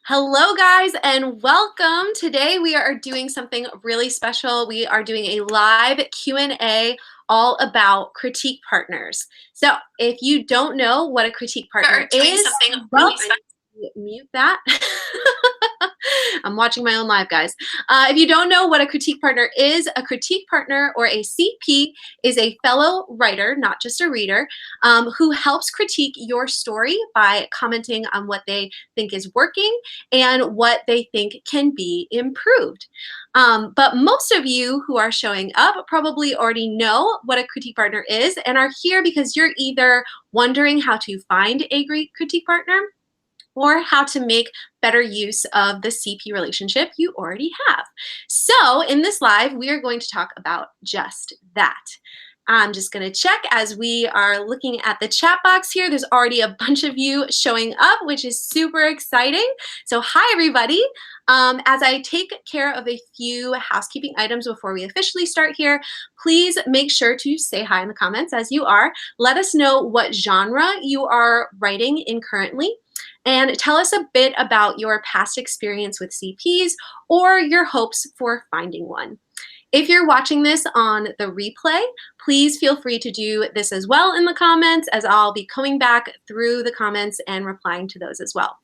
Hello guys and welcome. Today we are doing something really special. We are doing a live Q&A all about critique partners. So if you don't know what a critique partner is, mute that. I'm watching my own live, guys. If you don't know what a critique partner is, a critique partner or a CP is a fellow writer, not just a reader, who helps critique your story by commenting on what they think is working and what they think can be improved. But most of you who are showing up probably already know what a critique partner is and are here because you're either wondering how to find a great critique partner or how to make better use of the CP relationship you already have. So in this live, we are going to talk about just that. I'm just going to check as we are looking at the chat box here. There's already a bunch of you showing up, which is super exciting. So hi, everybody. As I take care of a few housekeeping items before we officially start here, please make sure to say hi in the comments as you are. Let us know what genre you are writing in currently. And tell us a bit about your past experience with CPs or your hopes for finding one. If you're watching this on the replay, please feel free to do this as well in the comments, as I'll be coming back through the comments and replying to those as well.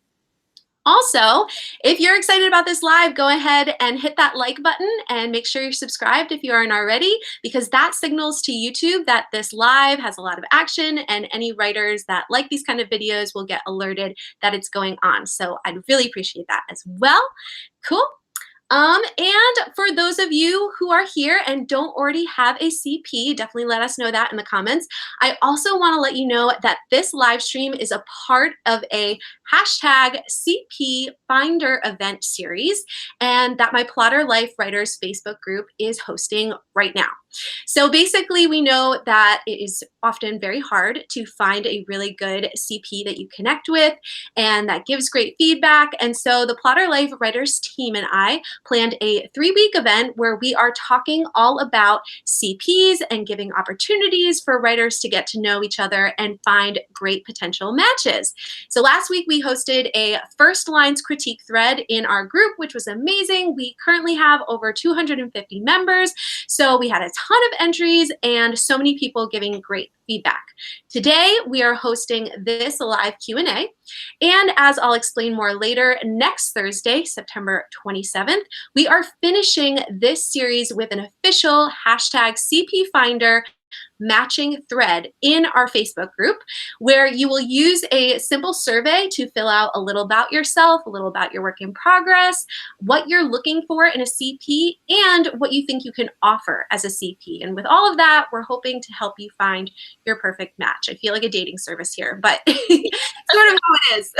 Also, if you're excited about this live, go ahead and hit that like button and make sure you're subscribed if you aren't already, because that signals to YouTube that this live has a lot of action and any writers that like these kind of videos will get alerted that it's going on. So I'd really appreciate that as well. Cool. And for those of you who are here and don't already have a CP, definitely let us know that in the comments. I also want to let you know that this live stream is a part of a hashtag CP Finder event series, and that my Plotter Life Writers Facebook group is hosting right now. So basically, we know that it is often very hard to find a really good CP that you connect with and that gives great feedback. And so the Plotter Life Writers team and I planned a 3-week event where we are talking all about CPs and giving opportunities for writers to get to know each other and find great potential matches. So last week we hosted a first lines critique thread in our group, which was amazing. We currently have over 250 members. So we had a ton of entries and so many people giving great feedback. Today, we are hosting this live Q&A. And as I'll explain more later, next Thursday, September 27th, we are finishing this series with an official hashtag CP Finder matching thread in our Facebook group, where you will use a simple survey to fill out a little about yourself, a little about your work in progress, what you're looking for in a CP, and what you think you can offer as a CP. And with all of that, we're hoping to help you find your perfect match. I feel like a dating service here, but sort of how it is.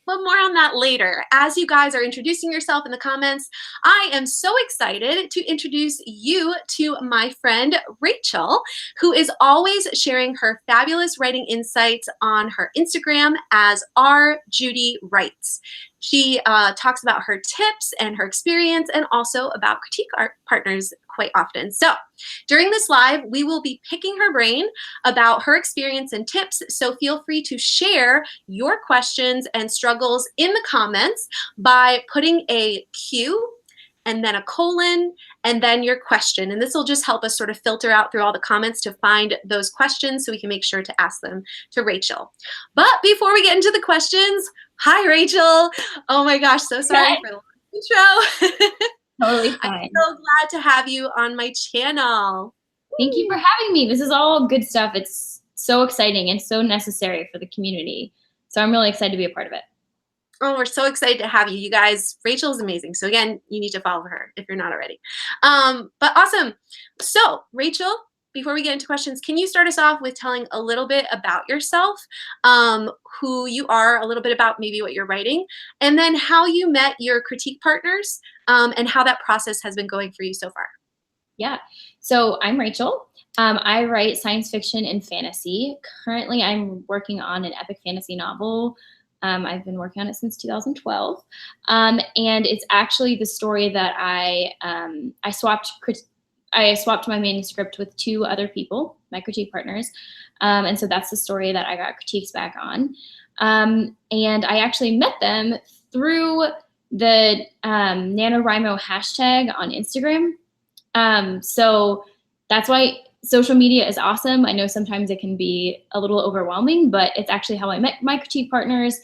But more on that later. As you guys are introducing yourself in the comments, I am so excited to introduce you to my friend Rachel, who is always sharing her fabulous writing insights on her Instagram as RJudyWrites. She talks about her tips and her experience and also about critique partners quite often. So during this live, we will be picking her brain about her experience and tips. So feel free to share your questions and struggles in the comments by putting a Q and then a colon, and then your question. And this will just help us sort of filter out through all the comments to find those questions so we can make sure to ask them to Rachel. But before we get into the questions, hi, Rachel. Oh my gosh, so sorry for the intro. Totally fine. I'm so glad to have you on my channel. Thank you for having me. This is all good stuff. It's so exciting and so necessary for the community. So I'm really excited to be a part of it. Oh, we're so excited to have you. You guys, Rachel is amazing. So again, you need to follow her if you're not already. But awesome. So Rachel, before we get into questions, can you start us off with telling a little bit about yourself, who you are, a little bit about maybe what you're writing, and then how you met your critique partners, and how that process has been going for you so far? Yeah. So I'm Rachel. I write science fiction and fantasy. Currently, I'm working on an epic fantasy novel. I've been working on it since 2012. And it's actually the story that I swapped I swapped my manuscript with 2 other people, my critique partners. And so that's the story that I got critiques back on. And I actually met them through the NaNoWriMo hashtag on Instagram. So that's why social media is awesome. I know sometimes it can be a little overwhelming, but it's actually how I met my critique partners.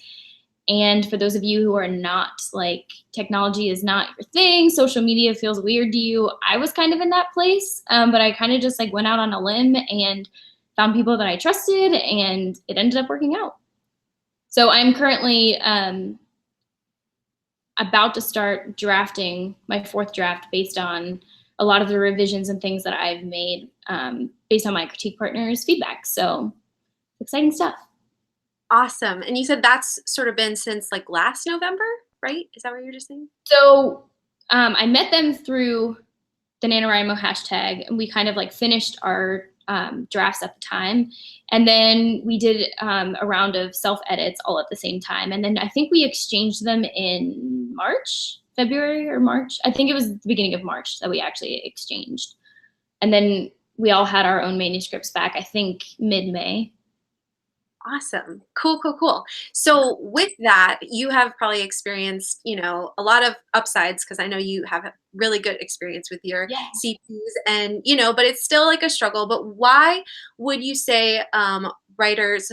And for those of you who are not, like, technology is not your thing, social media feels weird to you, I was kind of in that place, but I kind of just like went out on a limb and found people that I trusted, and it ended up working out. So I'm currently about to start drafting my 4th draft based on a lot of the revisions and things that I've made based on my critique partner's feedback. So exciting stuff. Awesome. And you said that's sort of been since like last November, right? Is that what you're just saying? So I met them through the NaNoWriMo hashtag, and we kind of like finished our drafts at the time. And then we did a round of self-edits all at the same time. And then I think we exchanged them in February or March. I think it was the beginning of March that we actually exchanged. And then we all had our own manuscripts back, I think mid-May. Awesome. Cool, cool, cool. So with that, you have probably experienced, you know, a lot of upsides, because I know you have a really good experience with your CPs, and, you know, but it's still like a struggle. But why would you say writers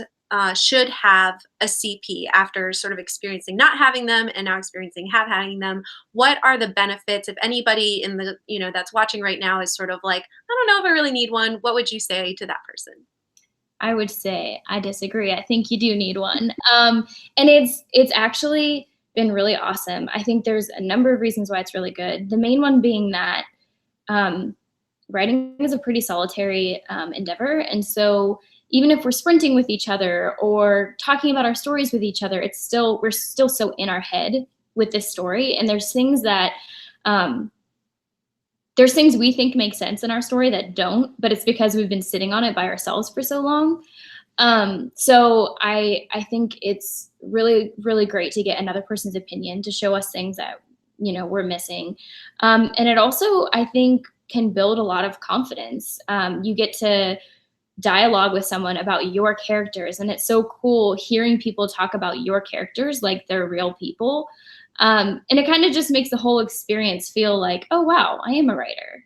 should have a CP after sort of experiencing not having them and now experiencing having them? What are the benefits? If anybody in the, you know, that's watching right now is sort of like, I don't know if I really need one, what would you say to that person? I would say I disagree. I think you do need one. And it's actually been really awesome. I think there's a number of reasons why it's really good. The main one being that writing is a pretty solitary endeavor. And so even if we're sprinting with each other or talking about our stories with each other, we're still so in our head with this story. And there's things that there's things we think make sense in our story that don't, but it's because we've been sitting on it by ourselves for so long. So I think it's really, really great to get another person's opinion to show us things that, you know, we're missing. And it also, I think, can build a lot of confidence. You get to dialogue with someone about your characters, and it's so cool hearing people talk about your characters like they're real people. And it kind of just makes the whole experience feel like, oh, wow, I am a writer.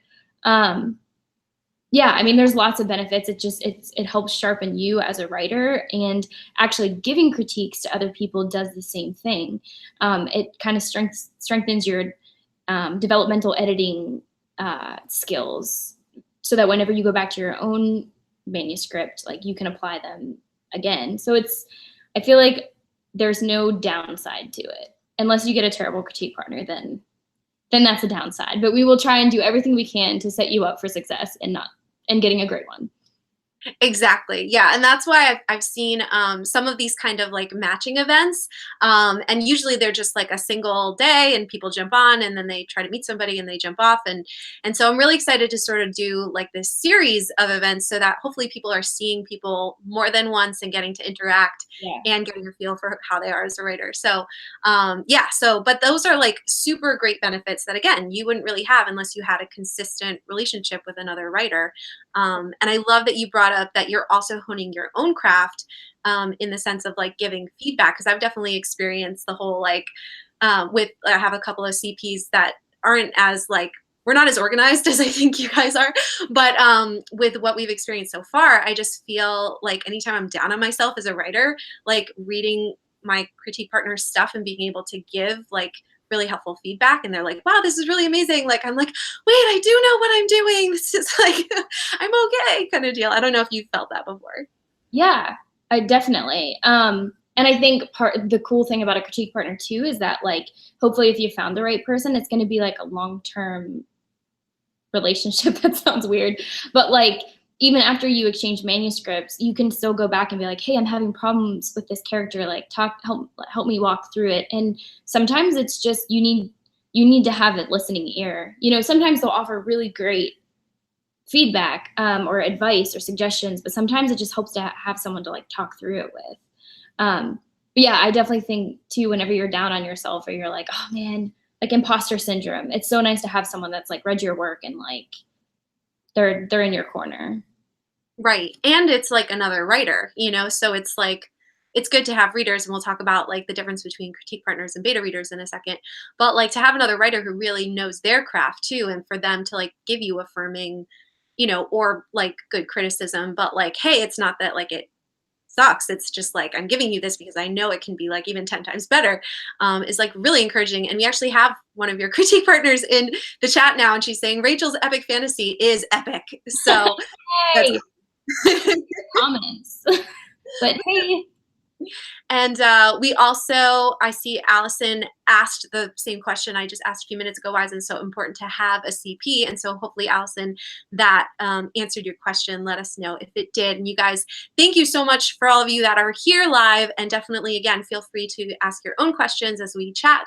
Yeah, I mean, there's lots of benefits. It helps sharpen you as a writer, and actually giving critiques to other people does the same thing. It kind of strengthens your developmental editing skills, so that whenever you go back to your own manuscript, like, you can apply them again. So I feel like there's no downside to it. Unless you get a terrible critique partner, then that's a downside. But we will try and do everything we can to set you up for success and getting a great one. Exactly. Yeah. And that's why I've seen some of these kind of like matching events. And usually they're just like a single day and people jump on and then they try to meet somebody and they jump off. And so I'm really excited to sort of do like this series of events so that hopefully people are seeing people more than once and getting to interact and getting a feel for how they are as a writer. So but those are like super great benefits that, again, you wouldn't really have unless you had a consistent relationship with another writer. And I love that you brought up that you're also honing your own craft in the sense of like giving feedback, because I've definitely experienced the whole like I have a couple of CPs that aren't as like, we're not as organized as I think you guys are, but with what we've experienced so far, I just feel like anytime I'm down on myself as a writer, like reading my critique partner's stuff and being able to give like really helpful feedback, and they're like, wow, this is really amazing. Like, I'm like, wait, I do know what I'm doing. This is like, I'm okay kind of deal. I don't know if you've felt that before. Yeah, I definitely. And I think the cool thing about a critique partner too is that, like, hopefully if you found the right person, it's going to be like a long-term relationship. That sounds weird, but like, even after you exchange manuscripts, you can still go back and be like, hey, I'm having problems with this character. Like, help me walk through it. And sometimes it's just, you need to have that listening ear. You know, sometimes they'll offer really great feedback or advice or suggestions, but sometimes it just helps to have someone to like talk through it with. But yeah, I definitely think too, whenever you're down on yourself or you're like, oh man, like imposter syndrome, it's so nice to have someone that's like read your work and like they're in your corner. Right. And it's like another writer, so it's like it's good to have readers, and we'll talk about like the difference between critique partners and beta readers in a second. But like to have another writer who really knows their craft too, and for them to like give you affirming, or like good criticism, but like, hey, it's not that like it sucks. It's just like I'm giving you this because I know it can be like even 10 times better, is like really encouraging. And we actually have one of your critique partners in the chat now, and she's saying Rachel's epic fantasy is epic. So that's Hey, comments. But hey. And we also, I see Allison asked the same question I just asked a few minutes ago. Why is it so important to have a CP? And so hopefully, Allison, that answered your question. Let us know if it did. And you guys, thank you so much for all of you that are here live. And definitely, again, feel free to ask your own questions as we chat,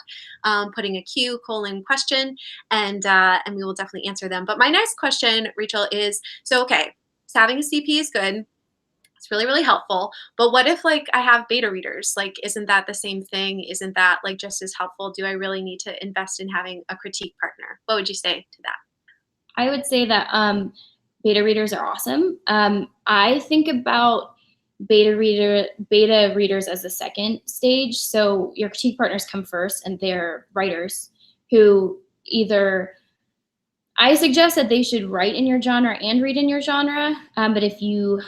putting a Q:question, and we will definitely answer them. But my next question, Rachel, is, so okay, so having a CP is good. It's really, really helpful. But what if like I have beta readers? Like, isn't that the same thing? Isn't that like just as helpful? Do I really need to invest in having a critique partner? What would you say to that? I would say that beta readers are awesome. I think about beta readers as the second stage. So your critique partners come first, and they're writers who either, I suggest that they should write in your genre and read in your genre. But if you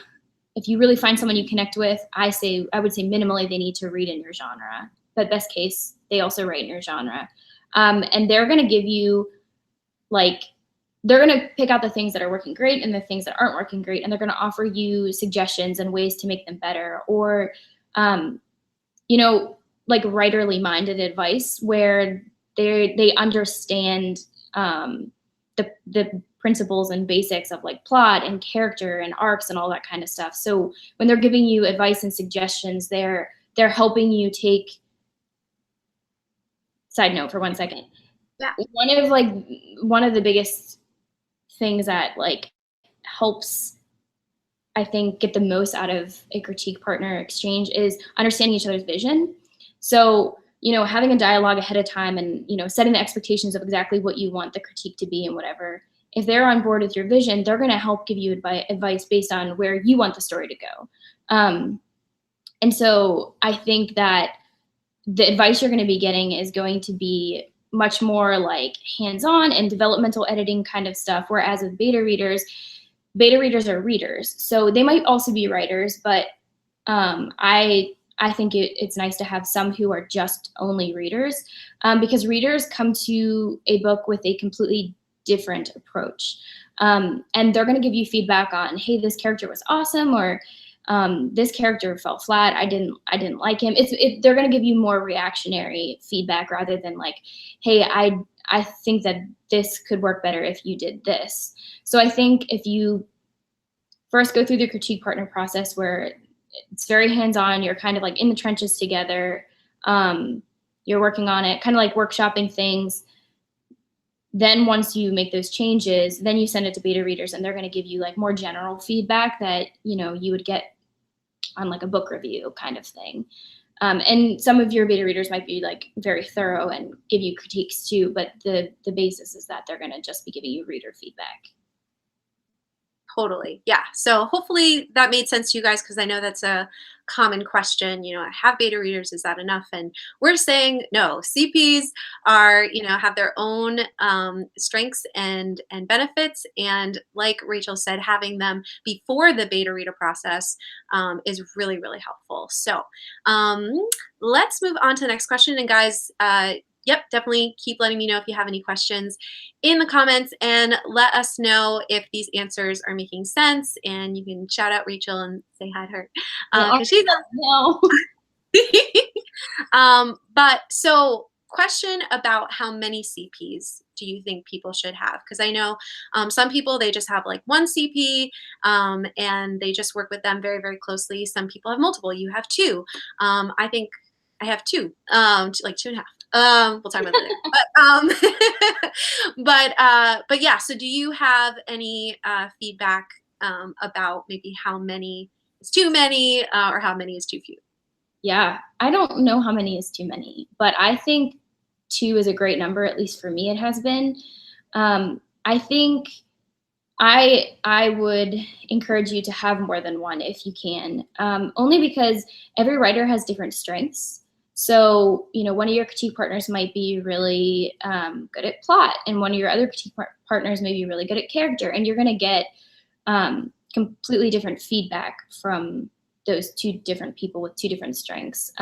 really find someone you connect with, I would say minimally they need to read in your genre. But best case, they also write in your genre. And they're going to give you, like, they're going to pick out the things that are working great and the things that aren't working great. And they're going to offer you suggestions and ways to make them better. Or, like writerly minded advice where they understand the principles and basics of like plot and character and arcs and all that kind of stuff. So when they're giving you advice and suggestions, they're helping you take. Side note for 1 second. Yeah. One of the biggest things that like helps, I think, get the most out of a critique partner exchange is understanding each other's vision. So, having a dialogue ahead of time and, setting the expectations of exactly what you want the critique to be and whatever. If they're on board with your vision, they're going to help give you advice based on where you want the story to go. And so I think that the advice you're going to be getting is going to be much more like hands-on and developmental editing kind of stuff. Whereas with beta readers are readers. So they might also be writers, but I think it's nice to have some who are just only readers, because readers come to a book with a completely different approach. And they're going to give you feedback on, hey, this character was awesome, or this character fell flat. I didn't like him. They're going to give you more reactionary feedback rather than like, hey, I think that this could work better if you did this. So I think if you first go through the critique partner process where it's very hands-on, you're kind of like in the trenches together, you're working on it, kind of like workshopping things. Then once you make those changes, then you send it to beta readers, and they're going to give you like more general feedback that, you would get on like a book review kind of thing. And some of your beta readers might be like very thorough and give you critiques too, but the basis is that they're going to just be giving you reader feedback. Totally. Yeah. So hopefully that made sense to you guys, because I know that's a common question. I have beta readers. Is that enough? And we're saying no. CPs are, have their own strengths and benefits. And like Rachel said, having them before the beta reader process is really, really helpful. So let's move on to the next question. And guys, yep, definitely keep letting me know if you have any questions in the comments, and let us know if these answers are making sense. And you can shout out Rachel and say hi to her, because she's no. But so, question about how many CPs do you think people should have? Because I know some people, they just have like one CP, and they just work with them very, very closely. Some people have multiple. You have two. I think I have two, like 2.5. We'll talk about that later. But yeah, so do you have any feedback about maybe how many is too many, or how many is too few? Yeah, I don't know how many is too many, but I think 2 is a great number. At least for me, it has been. I think I would encourage you to have more than one if you can, only because every writer has different strengths. So, you know, one of your critique partners might be really good at plot, and one of your other critique partners may be really good at character, and you're going to get completely different feedback from those two different people with two different strengths.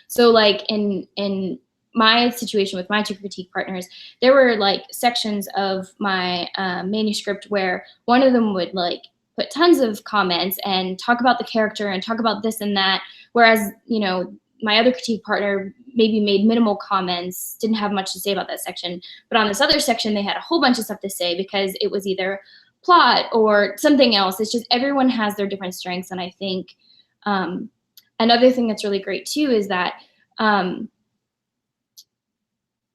So, like in my situation with my two critique partners, there were like sections of my manuscript where one of them would like put tons of comments and talk about the character and talk about this and that, whereas, you know, my other critique partner maybe made minimal comments, didn't have much to say about that section, but on this other section they had a whole bunch of stuff to say because it was either plot or something else. It's just everyone has their different strengths, and I think another thing that's really great too is that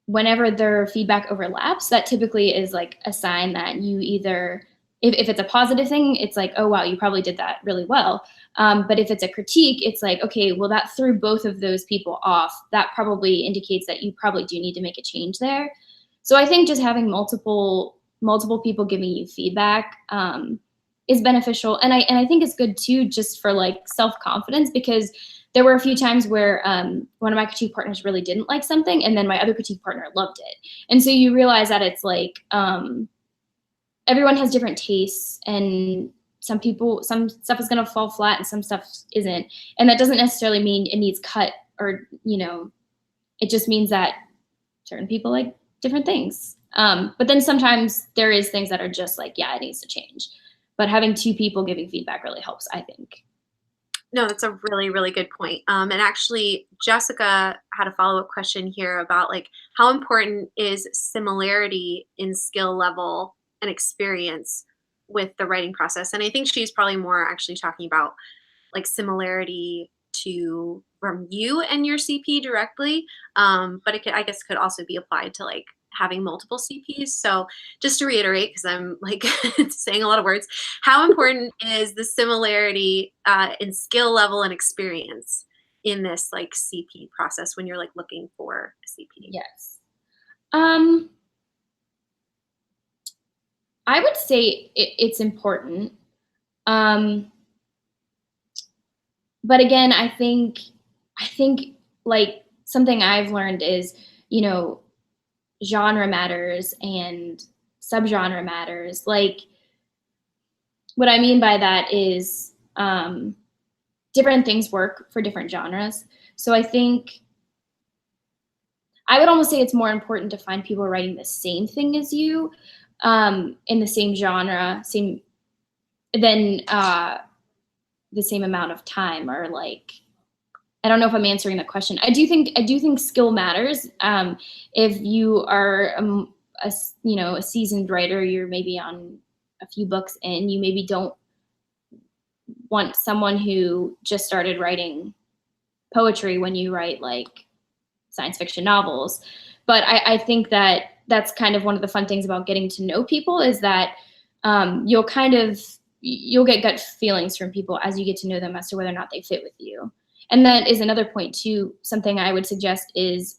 whenever their feedback overlaps, that typically is like a sign that you either, if it's a positive thing, it's like, oh, wow, you probably did that really well. But if it's a critique, it's like, okay, well, that threw both of those people off. That probably indicates that you probably do need to make a change there. So I think just having multiple people giving you feedback is beneficial. And I think it's good too, just for like self-confidence, because there were a few times where one of my critique partners really didn't like something, and then my other critique partner loved it. And so you realize that it's like everyone has different tastes, and some stuff is going to fall flat and some stuff isn't. And that doesn't necessarily mean it needs cut, or, you know, it just means that certain people like different things. But then sometimes there is things that are just like, yeah, it needs to change. But having two people giving feedback really helps, I think. No, that's a really, really good point. And actually, Jessica had a follow-up question here about like how important is similarity in skill level and experience with the writing process. And I think she's probably more actually talking about like similarity to from you and your CP directly. But it could, I guess, could also be applied to like having multiple CPs. So just to reiterate, because I'm like saying a lot of words, how important is the similarity in skill level and experience in this like CP process when you're like looking for a CP? Yes. I would say it's important. But again, I think like something I've learned is, you know, genre matters and subgenre matters. Like, what I mean by that is different things work for different genres. So I think I would almost say it's more important to find people writing the same thing as you in the same genre, than the same amount of time, or like, I don't know if I'm answering the question. I do think skill matters. If you are a seasoned writer, you're maybe on a few books in, you maybe don't want someone who just started writing poetry when you write like science fiction novels. But I think that that's kind of one of the fun things about getting to know people, is that you'll get gut feelings from people as you get to know them as to whether or not they fit with you. And that is another point too. Something I would suggest is,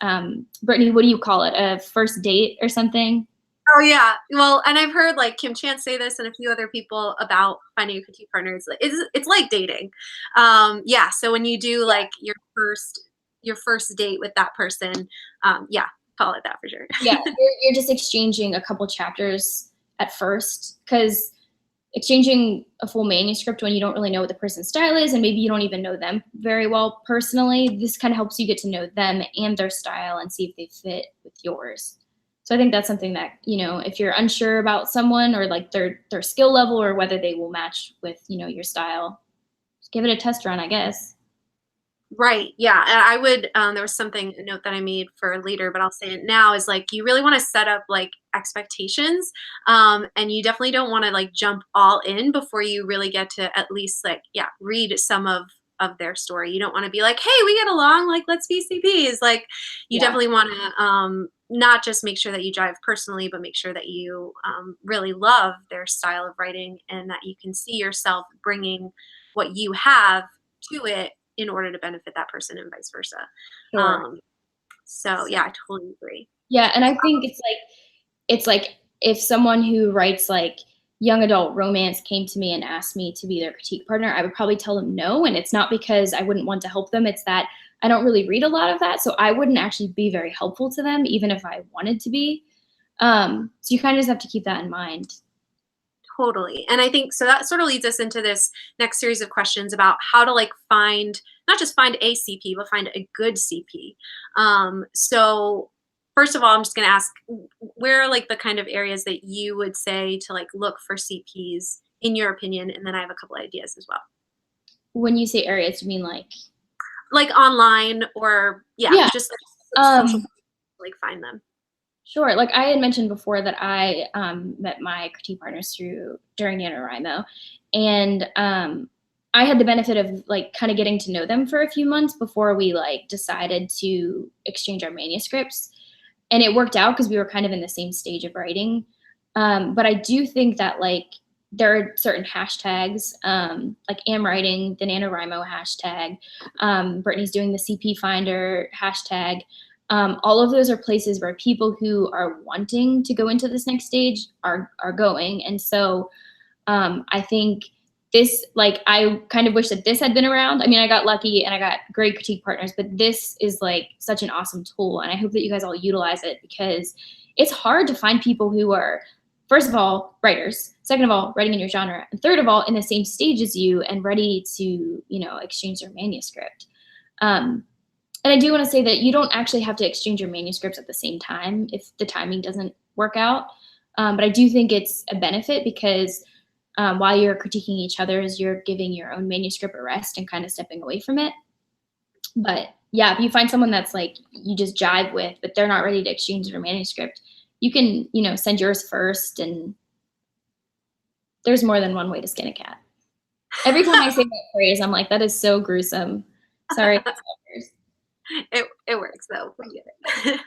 Brittany, what do you call it? A first date or something? Oh yeah. Well, and I've heard like Kim Chance say this and a few other people about finding a critique partner. It's like dating. Yeah. So when you do like your first date with that person, yeah, call it that for sure. Yeah, you're just exchanging a couple chapters at first, because exchanging a full manuscript when you don't really know what the person's style is, and maybe you don't even know them very well personally, this kind of helps you get to know them and their style and see if they fit with yours. So I think that's something that, you know, if you're unsure about someone or like their skill level or whether they will match with, you know, your style, just give it a test run, I guess. Right. Yeah. And I would, there was a note that I made for later, but I'll say it now, is like, you really want to set up like expectations. And you definitely don't want to like jump all in before you really get to at least like, yeah, read some of their story. You don't want to be like, hey, we get along, like, let's be CPs. Like, you definitely want to, not just make sure that you jive personally, but make sure that you really love their style of writing and that you can see yourself bringing what you have to it in order to benefit that person and vice versa. Sure. So yeah, I totally agree. Yeah, and I think it's like if someone who writes like, young adult romance came to me and asked me to be their critique partner, I would probably tell them no. And it's not because I wouldn't want to help them. It's that I don't really read a lot of that. So I wouldn't actually be very helpful to them, even if I wanted to be. So you kind of just have to keep that in mind. Totally. And I think so that sort of leads us into this next series of questions about how to like find, not just find a CP, but find a good CP. So first of all, I'm just going to ask, where are like the kind of areas that you would say to like look for CPs in your opinion? And then I have a couple ideas as well. When you say areas, you mean like online or just like, social, like find them. Sure. Like I had mentioned before that I met my critique partners during NaNoWriMo, and I had the benefit of like kind of getting to know them for a few months before we like decided to exchange our manuscripts, and it worked out because we were kind of in the same stage of writing. But I do think that like there are certain hashtags, like am writing the NaNoWriMo hashtag, Brittany's doing the CP Finder hashtag. All of those are places where people who are wanting to go into this next stage are going. And so I think this, like, I kind of wish that this had been around. I mean, I got lucky and I got great critique partners, but this is like such an awesome tool. And I hope that you guys all utilize it because it's hard to find people who are, first of all, writers, second of all, writing in your genre, and third of all, in the same stage as you and ready to, exchange their manuscript. And I do want to say that you don't actually have to exchange your manuscripts at the same time if the timing doesn't work out. But I do think it's a benefit because while you're critiquing each other's, you're giving your own manuscript a rest and kind of stepping away from it. But yeah, if you find someone that's like you just jive with, but they're not ready to exchange their manuscript, you can, send yours first. And there's more than one way to skin a cat. Every time I say that phrase, I'm like, that is so gruesome. Sorry. It works though. We get it.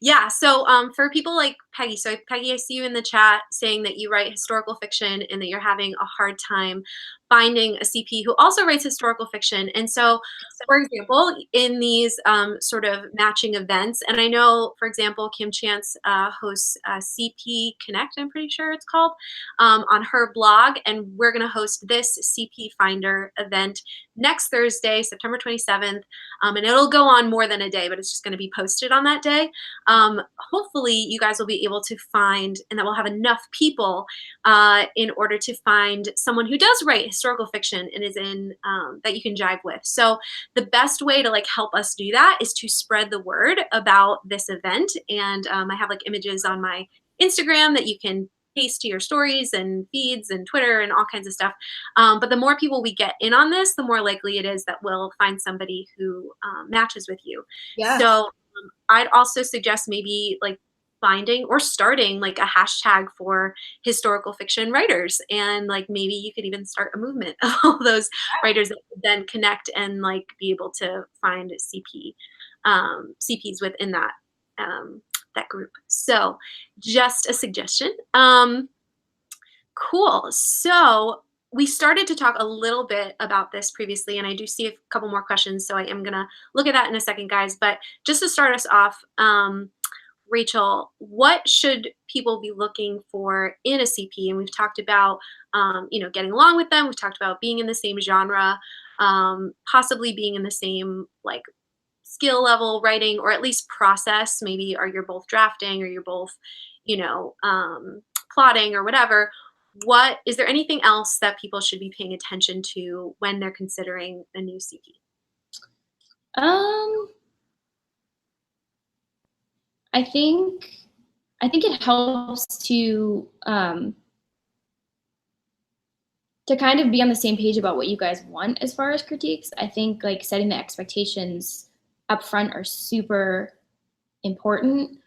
Yeah. So for people like Peggy, so Peggy, I see you in the chat saying that you write historical fiction and that you're having a hard time finding a CP who also writes historical fiction. And so, for example, in these sort of matching events, and I know, for example, Kim Chance hosts CP Connect, I'm pretty sure it's called, on her blog, and we're going to host this CP Finder event next Thursday, September 27th, and it'll go on more than a day, but it's just going to be posted on that day. Hopefully, you guys will be able to find, and that we'll have enough people in order to find someone who does write historical fiction and is in that you can jive with. So the best way to like help us do that is to spread the word about this event. And I have like images on my Instagram that you can paste to your stories and feeds and Twitter and all kinds of stuff. But the more people we get in on this, the more likely it is that we'll find somebody who matches with you. Yeah. So I'd also suggest maybe like finding or starting like a hashtag for historical fiction writers, and like maybe you could even start a movement of all those writers that would then connect and like be able to find CPs within that that group. So just a suggestion. Cool. So we started to talk a little bit about this previously, and I do see a couple more questions, so I am gonna look at that in a second, guys. But just to start us off, Rachel, what should people be looking for in a CP? And we've talked about, getting along with them. We've talked about being in the same genre, possibly being in the same like skill level writing, or at least process. Maybe you're both drafting, or you're both, plotting or whatever. What is there anything else that people should be paying attention to when they're considering a new CP? I think it helps to kind of be on the same page about what you guys want as far as critiques. I think like setting the expectations up front are super important.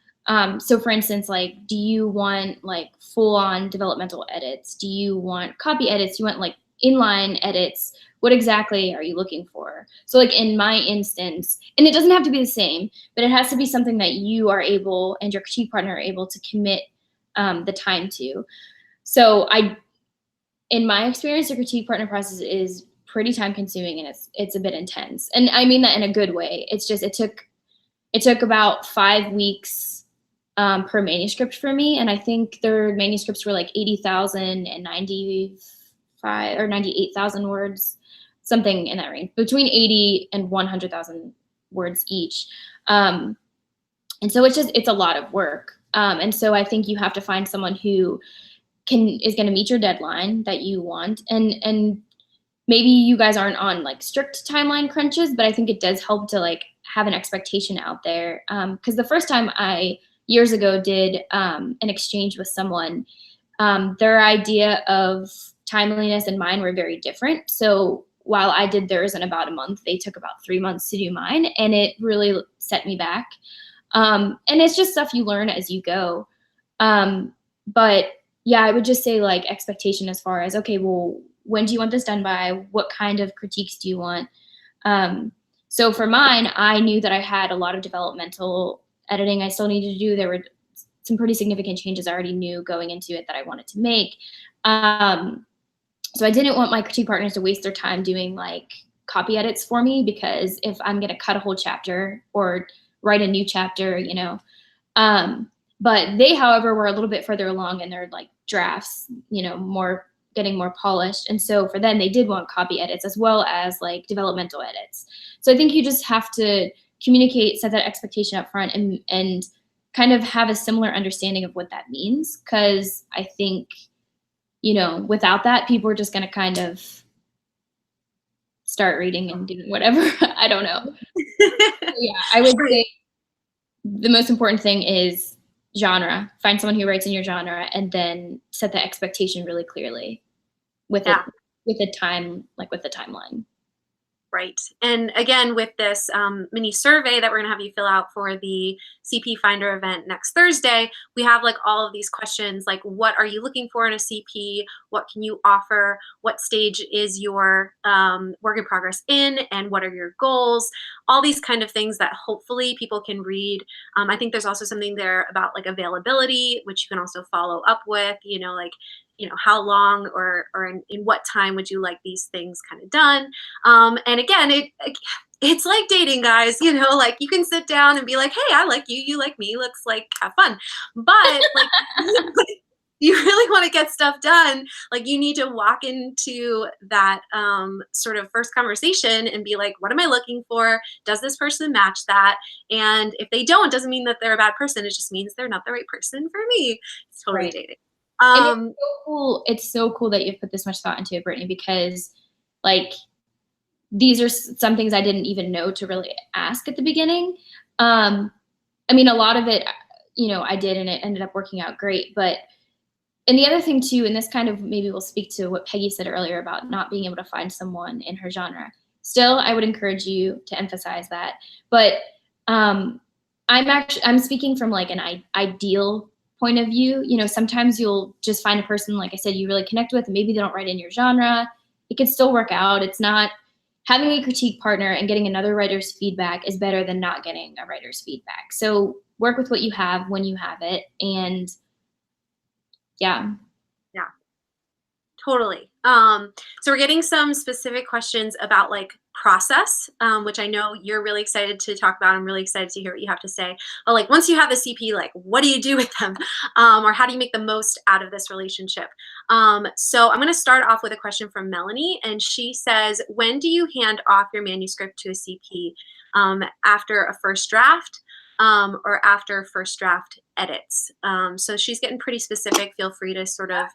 So for instance, like, do you want like full on developmental edits? Do you want copy edits? Do you want like inline edits? What exactly are you looking for? So like in my instance, and it doesn't have to be the same, but it has to be something that you are able and your critique partner are able to commit the time to. So in my experience, the critique partner process is pretty time consuming and it's a bit intense. And I mean that in a good way. It's just, it took about 5 weeks per manuscript for me. And I think their manuscripts were like 80,000 and 95 or 98,000 words, something in that range, between 80 and 100,000 words each. And so it's a lot of work. And so I think you have to find someone who is going to meet your deadline that you want. And maybe you guys aren't on like strict timeline crunches, but I think it does help to like have an expectation out there. Because the first time I years ago did an exchange with someone, their idea of timeliness and mine were very different. So while I did theirs in about a month, they took about 3 months to do mine, and it really set me back. And it's just stuff you learn as you go. But yeah, I would just say like expectation as far as, okay, well, when do you want this done by? What kind of critiques do you want? So for mine, I knew that I had a lot of developmental editing I still needed to do. There were some pretty significant changes I already knew going into it that I wanted to make. So I didn't want my critique partners to waste their time doing like copy edits for me, because if I'm going to cut a whole chapter or write a new chapter, you know. But they, however, were a little bit further along in their like drafts, you know, getting more polished. And so for them, they did want copy edits as well as like developmental edits. So I think you just have to communicate, set that expectation up front, and kind of have a similar understanding of what that means. Because I think, you know, without that, people are just going to kind of start reading and doing whatever. I don't know. Yeah, I would say the most important thing is genre. Find someone who writes in your genre, and then set the expectation really clearly with with a timeline. Right. And again, with this mini survey that we're going to have you fill out for the CP Finder event next Thursday, we have like all of these questions, like what are you looking for in a CP? What can you offer? What stage is your work in progress in? And what are your goals? All these kind of things that hopefully people can read. I think there's also something there about like availability, which you can also follow up with, you know, like, you know, how long or in what time would you like these things kind of done? And again, it's like dating, guys, you know, like you can sit down and be like, hey, I like you, you like me, let's like have fun. But like you really want to get stuff done, like you need to walk into that sort of first conversation and be like, what am I looking for? Does this person match that? And if they don't, doesn't mean that they're a bad person. It just means they're not the right person for me. It's totally Right. dating. And it's so cool. It's so cool that you've put this much thought into it, Brittany, because like these are some things I didn't even know to really ask at the beginning. I mean, a lot of it, you know, I did, and it ended up working out great. And the other thing too, and this kind of maybe will speak to what Peggy said earlier about not being able to find someone in her genre. Still, I would encourage you to emphasize that. But I'm speaking from like an ideal point of view. You know, sometimes you'll just find a person, like I said, you really connect with, and maybe they don't write in your genre. It could still work out. It's not, having a critique partner and getting another writer's feedback is better than not getting a writer's feedback. So work with what you have when you have it. And yeah. Yeah, totally. So we're getting some specific questions about like process, which I know you're really excited to talk about. I'm really excited to hear what you have to say. But like once you have the CP, like what do you do with them? Or how do you make the most out of this relationship? So I'm going to start off with a question from Melanie, and she says, when do you hand off your manuscript to a CP? After a first draft? Or after first draft edits? So she's getting pretty specific. Feel free to sort of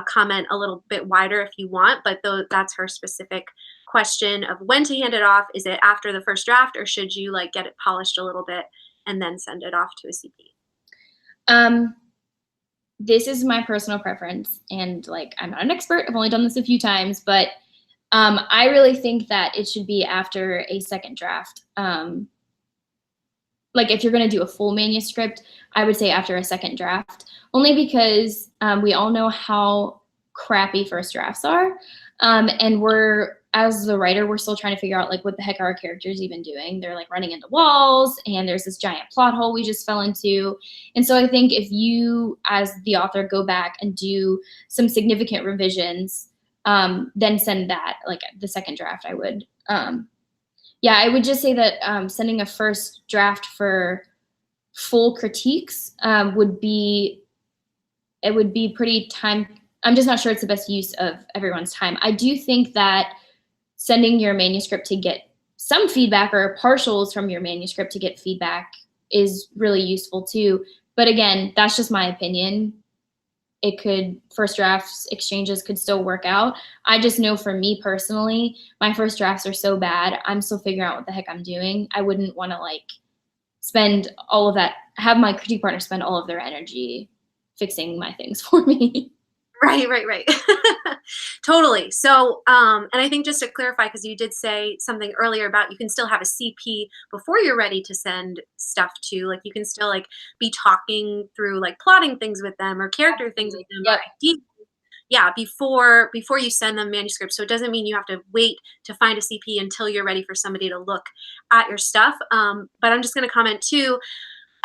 comment a little bit wider if you want, but that's her specific question of when to hand it off. Is it after the first draft, or should you like get it polished a little bit and then send it off to a CP? This is my personal preference, and like I'm not an expert. I've only done this a few times, but I really think that it should be after a second draft. Like if you're going to do a full manuscript, I would say after a second draft, only because we all know how crappy first drafts are. And as the writer, we're still trying to figure out like what the heck are our characters even doing. They're like running into walls, and there's this giant plot hole we just fell into. And so I think if you, as the author, go back and do some significant revisions, then send that, like the second draft, I would. Yeah, I would just say that sending a first draft for full critiques would be pretty time. I'm just not sure it's the best use of everyone's time. I do think that sending your manuscript to get some feedback or partials from your manuscript to get feedback is really useful too. But again, that's just my opinion. It could, first drafts exchanges could still work out. I just know for me personally, my first drafts are so bad. I'm still figuring out what the heck I'm doing. I wouldn't want to like spend all of that, have my critique partner spend all of their energy fixing my things for me. Right. Totally. So, and I think just to clarify, because you did say something earlier about you can still have a CP before you're ready to send stuff to, like you can still like be talking through like plotting things with them or character things with them. Yep. Yeah, before you send them manuscripts. So it doesn't mean you have to wait to find a CP until you're ready for somebody to look at your stuff. But I'm just going to comment too.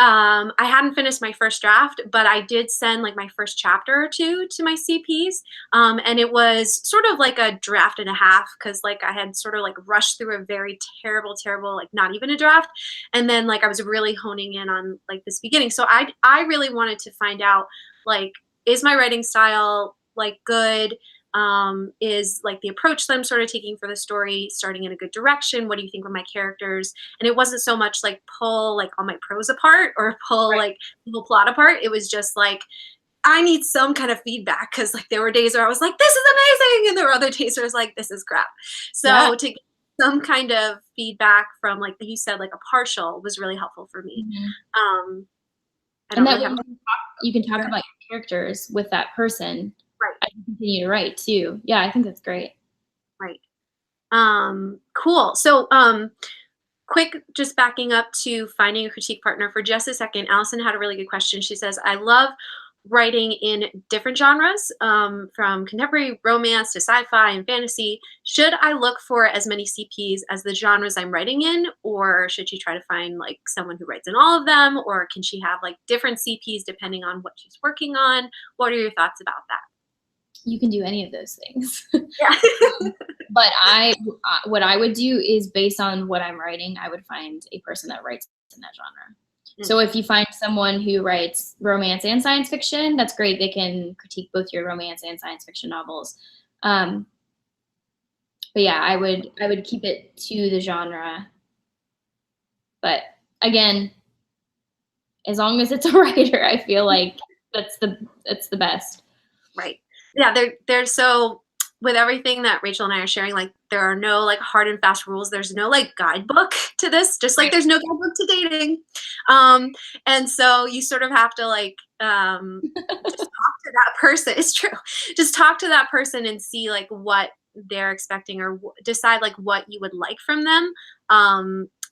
I hadn't finished my first draft, but I did send like my first chapter or two to my CPs. And it was sort of like a draft and a half because like I had sort of like rushed through a very terrible, like not even a draft. And then like I was really honing in on like this beginning. So I really wanted to find out like, is my writing style like good? Is like the approach that I'm sort of taking for the story starting in a good direction? What do you think of my characters? And it wasn't so much like pull like all my prose apart or pull like the whole plot apart. It was just like, I need some kind of feedback because like there were days where I was like, this is amazing. And there were other days where I was like, this is crap. So to get some kind of feedback from like you said, like a partial was really helpful for me. And that really you can talk about your characters with that person. Right. I can continue to write too. Yeah, I think that's great. Right. Cool. So, quick, just backing up to finding a critique partner for just a second. Allison had a really good question. She says, I love writing in different genres, from contemporary romance to sci-fi and fantasy. Should I look for as many CPs as the genres I'm writing in, or should she try to find like someone who writes in all of them, or can she have like different CPs depending on what she's working on? What are your thoughts about that? You can do any of those things. Yeah. But what I would do is based on what I'm writing, I would find a person that writes in that genre. So if you find someone who writes romance and science fiction, that's great. They can critique both your romance and science fiction novels. But yeah, I would keep it to the genre. But again, as long as it's a writer, I feel like that's the best. Right. Yeah, there's so with everything that Rachel and I are sharing, like there are no like hard and fast rules. There's no like guidebook to this, just like there's no guidebook to dating. And so you sort of have to like just talk to that person. It's true. Just talk to that person and see like what they're expecting or decide like what you would like from them.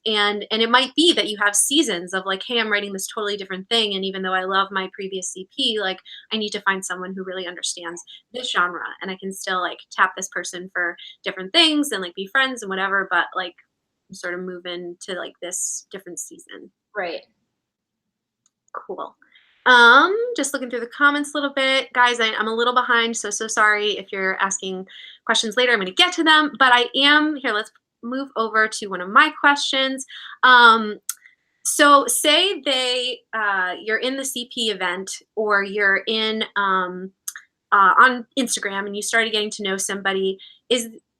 And it might be that you have seasons of like, hey, I'm writing this totally different thing. And even though I love my previous CP, like I need to find someone who really understands this genre. And I can still like tap this person for different things and like be friends and whatever, but like sort of move into like this different season. Right. Cool. Just looking through the comments a little bit. Guys, I'm a little behind, so sorry if you're asking questions later. I'm going to get to them, but I am here. Let's move over to one of my questions. So say you're in the CP event or you're in on Instagram and you started getting to know somebody.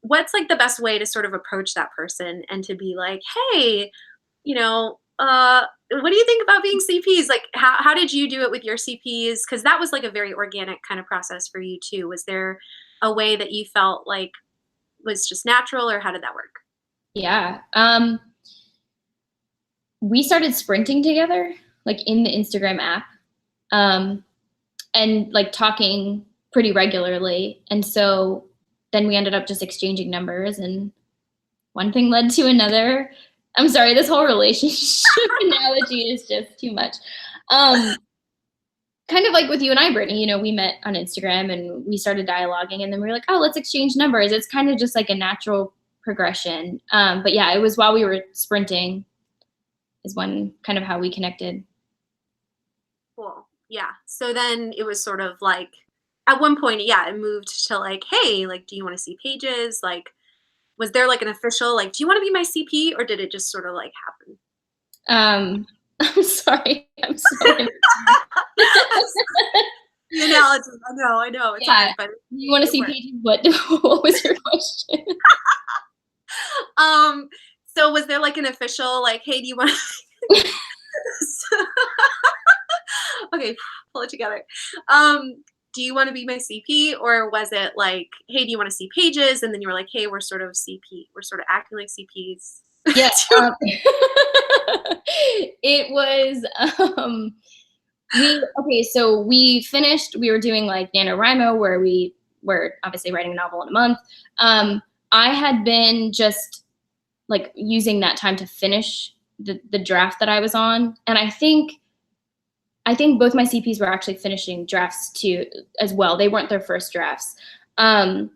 What's like the best way to sort of approach that person and to be like, hey, what do you think about being CPs? Like, how did you do it with your CPs? Because that was like a very organic kind of process for you too. Was there a way that you felt like was just natural, or how did that work? Yeah. We started sprinting together, like in the Instagram app, and like talking pretty regularly. And so then we ended up just exchanging numbers, and one thing led to another. I'm sorry, this whole relationship analogy is just too much. Kind of like with you and I, Brittany, we met on Instagram and we started dialoguing, and then we were like, oh, let's exchange numbers. It's kind of just like a natural progression. But yeah, it was while we were sprinting is when kind of how we connected. Cool. Yeah. So then it was sort of like, at one point, yeah, it moved to like, hey, like, do you want to see pages? Like, was there like an official, like, do you want to be my CP, or did it just sort of like happen? I'm sorry. I'm so The analogy. I know, it's Yeah. hard, but You want to it see works. pages? What was your question? Um, so was there like an official like, hey, do you want okay, pull it together. Do you want to be my CP, or was it like, hey, do you want to see pages? And then you were like, hey, we're sort of CP, we're sort of acting like CPs. Yeah. It was so we finished, we were doing like NaNoWriMo where we were obviously writing a novel in a month. I had been just like using that time to finish the draft that I was on. And I think both my CPs were actually finishing drafts too as well. They weren't their first drafts. And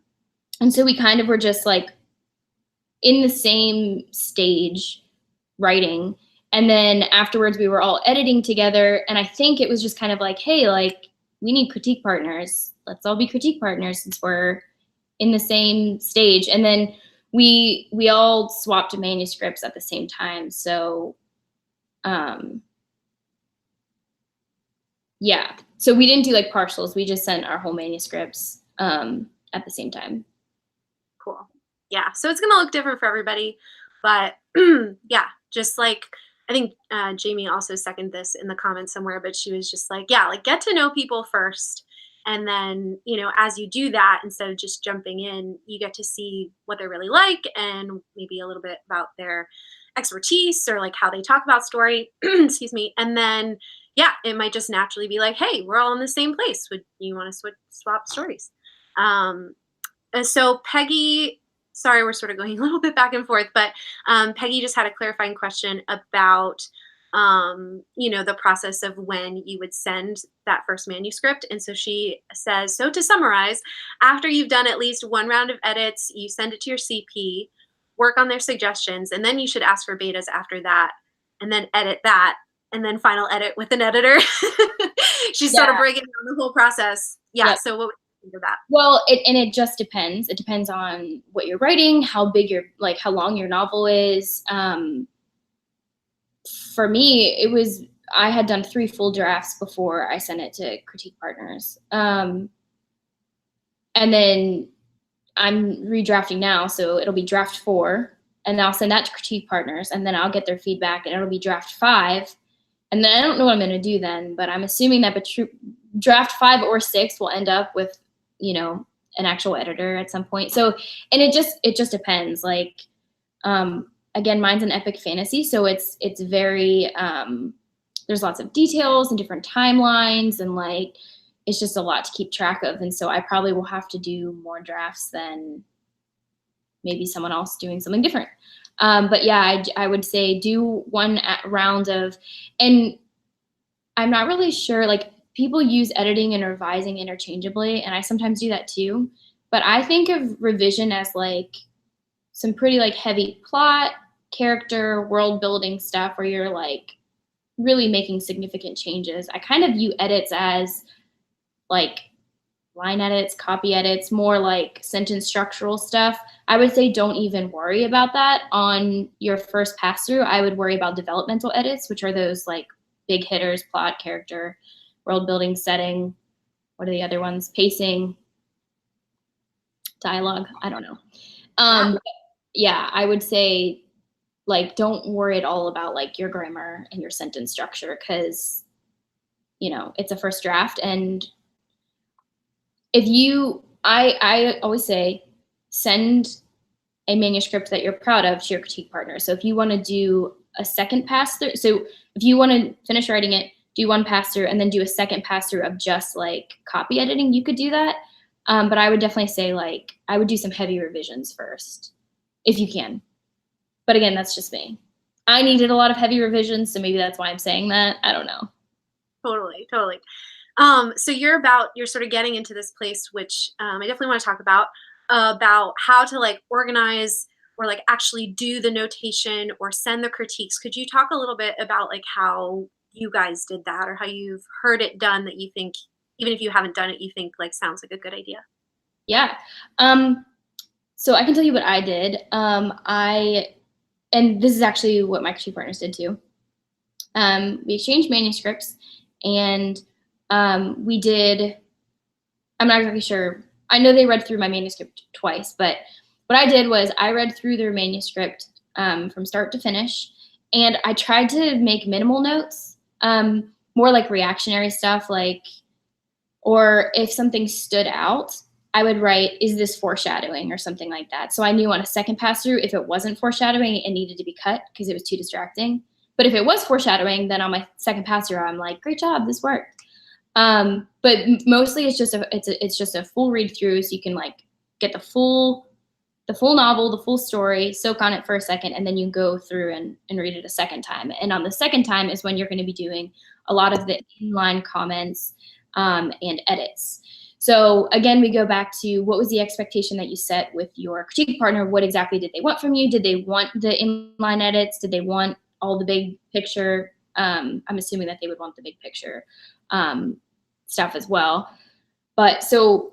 so we kind of were just like in the same stage writing. And then afterwards we were all editing together. And I think it was just kind of like, hey, like we need critique partners. Let's all be critique partners since we're in the same stage. And then we all swapped manuscripts at the same time. So yeah. So we didn't do like partials. We just sent our whole manuscripts at the same time. Cool. Yeah. So it's going to look different for everybody. But yeah, just like, I think Jamie also seconded this in the comments somewhere, but she was just like, yeah, like get to know people first. And then, as you do that, instead of just jumping in, you get to see what they're really like and maybe a little bit about their expertise or like how they talk about story. Excuse me. And then, yeah, it might just naturally be like, hey, we're all in the same place. Would you want to swap stories? And so Peggy, sorry, we're sort of going a little bit back and forth, but Peggy just had a clarifying question about, the process of when you would send that first manuscript. And so she says, so to summarize, after you've done at least one round of edits, you send it to your CP, work on their suggestions, and then you should ask for betas after that, and then edit that, and then final edit with an editor. She's sort of breaking down the whole process. Yeah. Yep. So what would you think of that? Well, it just depends. It depends on what you're writing, how big how long your novel is. For me, I had done 3 full drafts before I sent it to critique partners. And then I'm redrafting now, so it'll be draft 4, and I'll send that to critique partners, and then I'll get their feedback, and it'll be draft 5. And then I don't know what I'm going to do then, but I'm assuming that draft 5 or 6 will end up with, an actual editor at some point. So, and it just depends. Like, again, mine's an epic fantasy, so it's very, there's lots of details and different timelines, and like, it's just a lot to keep track of. And so I probably will have to do more drafts than maybe someone else doing something different. But yeah, I would say do one round of, and I'm not really sure, like people use editing and revising interchangeably, and I sometimes do that too. But I think of revision as like some pretty like heavy plot, character, world building stuff where you're like really making significant changes. I kind of view edits as like line edits, copy edits, more like sentence structural stuff. I would say don't even worry about that on your first pass through. I would worry about developmental edits, which are those like big hitters, plot, character, world building, setting. What are the other ones? Pacing, dialogue. I don't know. Yeah, I would say like don't worry at all about like your grammar and your sentence structure, because it's a first draft. And if I always say send a manuscript that you're proud of to your critique partner. So if you want to do a second pass through, so if you want to finish writing it, do one pass through and then do a second pass through of just like copy editing, you could do that. But I would definitely say like I would do some heavy revisions first if you can. But again, that's just me. I needed a lot of heavy revisions, so maybe that's why I'm saying that. I don't know. Totally. So you're sort of getting into this place, which I definitely want to talk about how to like organize or like actually do the notation or send the critiques. Could you talk a little bit about like how you guys did that, or how you've heard it done that you think, even if you haven't done it, you think like sounds like a good idea? Yeah. So I can tell you what I did. And this is actually what my critique partners did too. we exchanged manuscripts, and we did, I'm not exactly sure. I know they read through my manuscript twice, but what I did was I read through their manuscript from start to finish, and I tried to make minimal notes, more like reactionary stuff, like, or if something stood out, I would write, is this foreshadowing or something like that. So I knew on a second pass through, if it wasn't foreshadowing, it needed to be cut because it was too distracting. But if it was foreshadowing, then on my second pass through, I'm like, great job, this worked. But mostly it's just a full read through, so you can like get the full novel, the full story, soak on it for a second, and then you go through and read it a second time. And on the second time is when you're going to be doing a lot of the inline comments and edits. So again, we go back to what was the expectation that you set with your critique partner? What exactly did they want from you? Did they want the inline edits? Did they want all the big picture? I'm assuming that they would want the big picture stuff as well. But so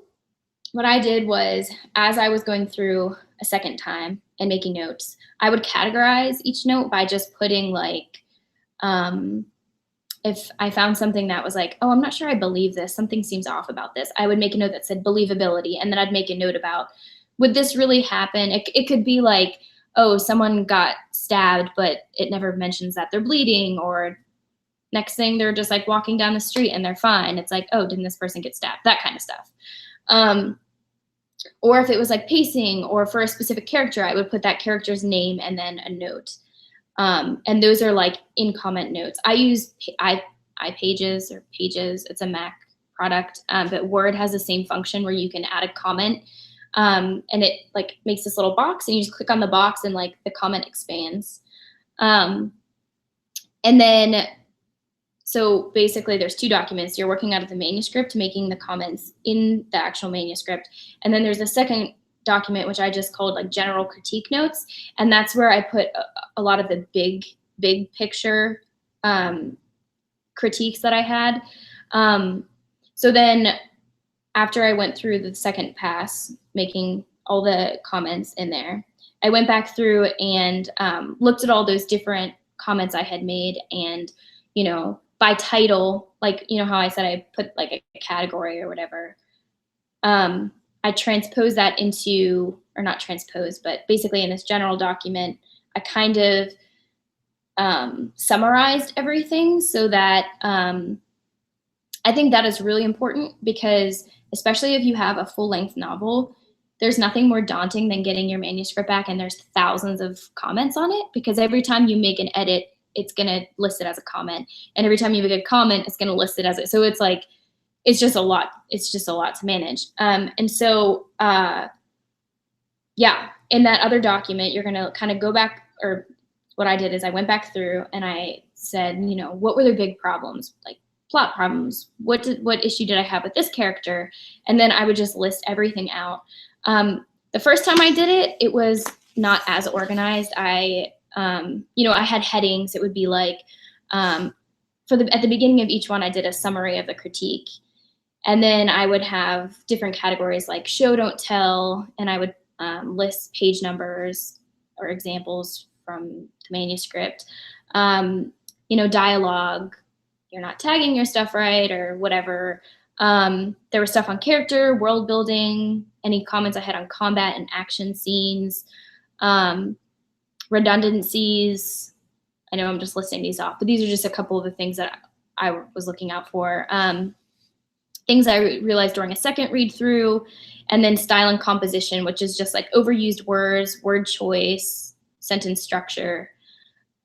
what I did was, as I was going through a second time and making notes, I would categorize each note by just putting like, if I found something that was like, oh, I'm not sure I believe this, something seems off about this, I would make a note that said believability, and then I'd make a note about, would this really happen? It could be like, oh, someone got stabbed, but it never mentions that they're bleeding, or next thing they're just like walking down the street and they're fine. It's like, oh, didn't this person get stabbed? That kind of stuff. Or if it was like pacing, or for a specific character, I would put that character's name and then a note. And those are like in comment notes. I use iPages or Pages. It's a Mac product, but Word has the same function where you can add a comment, and it like makes this little box, and you just click on the box and like the comment expands. And then, so basically there's two documents. You're working out of the manuscript, making the comments in the actual manuscript. And then there's a second document, which I just called like general critique notes. And that's where I put a lot of the big picture critiques that I had. So then after I went through the second pass, making all the comments in there, I went back through and looked at all those different comments I had made, and, you know, by title, like, you know how I said I put like a category or whatever. I transposed that into, or not transposed, but basically in this general document, I kind of summarized everything, so that I think that is really important, because especially if you have a full-length novel, there's nothing more daunting than getting your manuscript back and there's thousands of comments on it, because every time you make an edit, it's going to list it as a comment. And every time you make a comment, it's going to list it as it. So it's like, it's just a lot. It's just a lot to manage. And so, yeah, in that other document, you're going to kind of go back, or what I did is I went back through and I said, you know, what were their big problems? Like plot problems. What issue did I have with this character? And then I would just list everything out. The first time I did it, it was not as organized. You know, I had headings. It would be like, at the beginning of each one, I did a summary of the critique. And then I would have different categories like show, don't tell. And I would list page numbers or examples from the manuscript. You know, dialogue, you're not tagging your stuff right, or whatever. There was stuff on character, world building, any comments I had on combat and action scenes, redundancies. I know I'm just listing these off, but these are just a couple of the things that I was looking out for. Things I realized during a second read through, and then style and composition, which is just like overused words, word choice, sentence structure.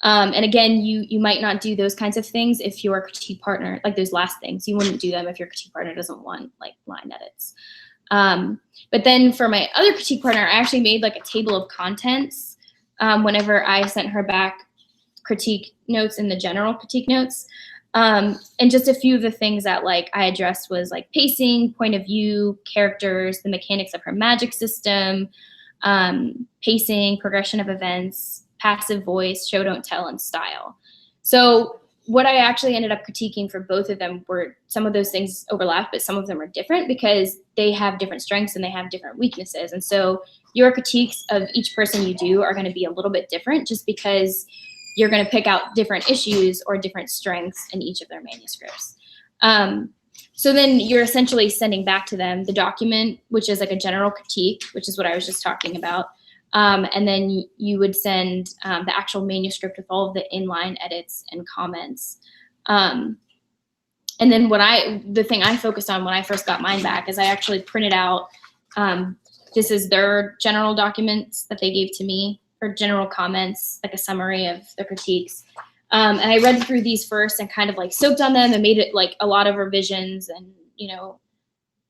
And again, you might not do those kinds of things if your critique partner, like those last things, you wouldn't do them if your critique partner doesn't want like line edits. But then for my other critique partner, I actually made like a table of contents whenever I sent her back critique notes in the general critique notes. And just a few of the things that like I addressed was like pacing, point of view, characters, the mechanics of her magic system, pacing, progression of events, passive voice, show, don't tell, and style. So what I actually ended up critiquing for both of them were, some of those things overlap, but some of them are different because they have different strengths and they have different weaknesses. And so your critiques of each person you do are going to be a little bit different, just because you're going to pick out different issues or different strengths in each of their manuscripts. So then you're essentially sending back to them the document, which is like a general critique, which is what I was just talking about. And then you would send the actual manuscript with all of the inline edits and comments. And then the thing I focused on when I first got mine back is I actually printed out, this is their general documents that they gave to me, or general comments, like a summary of the critiques. And I read through these first and kind of like soaked on them and made it like a lot of revisions and,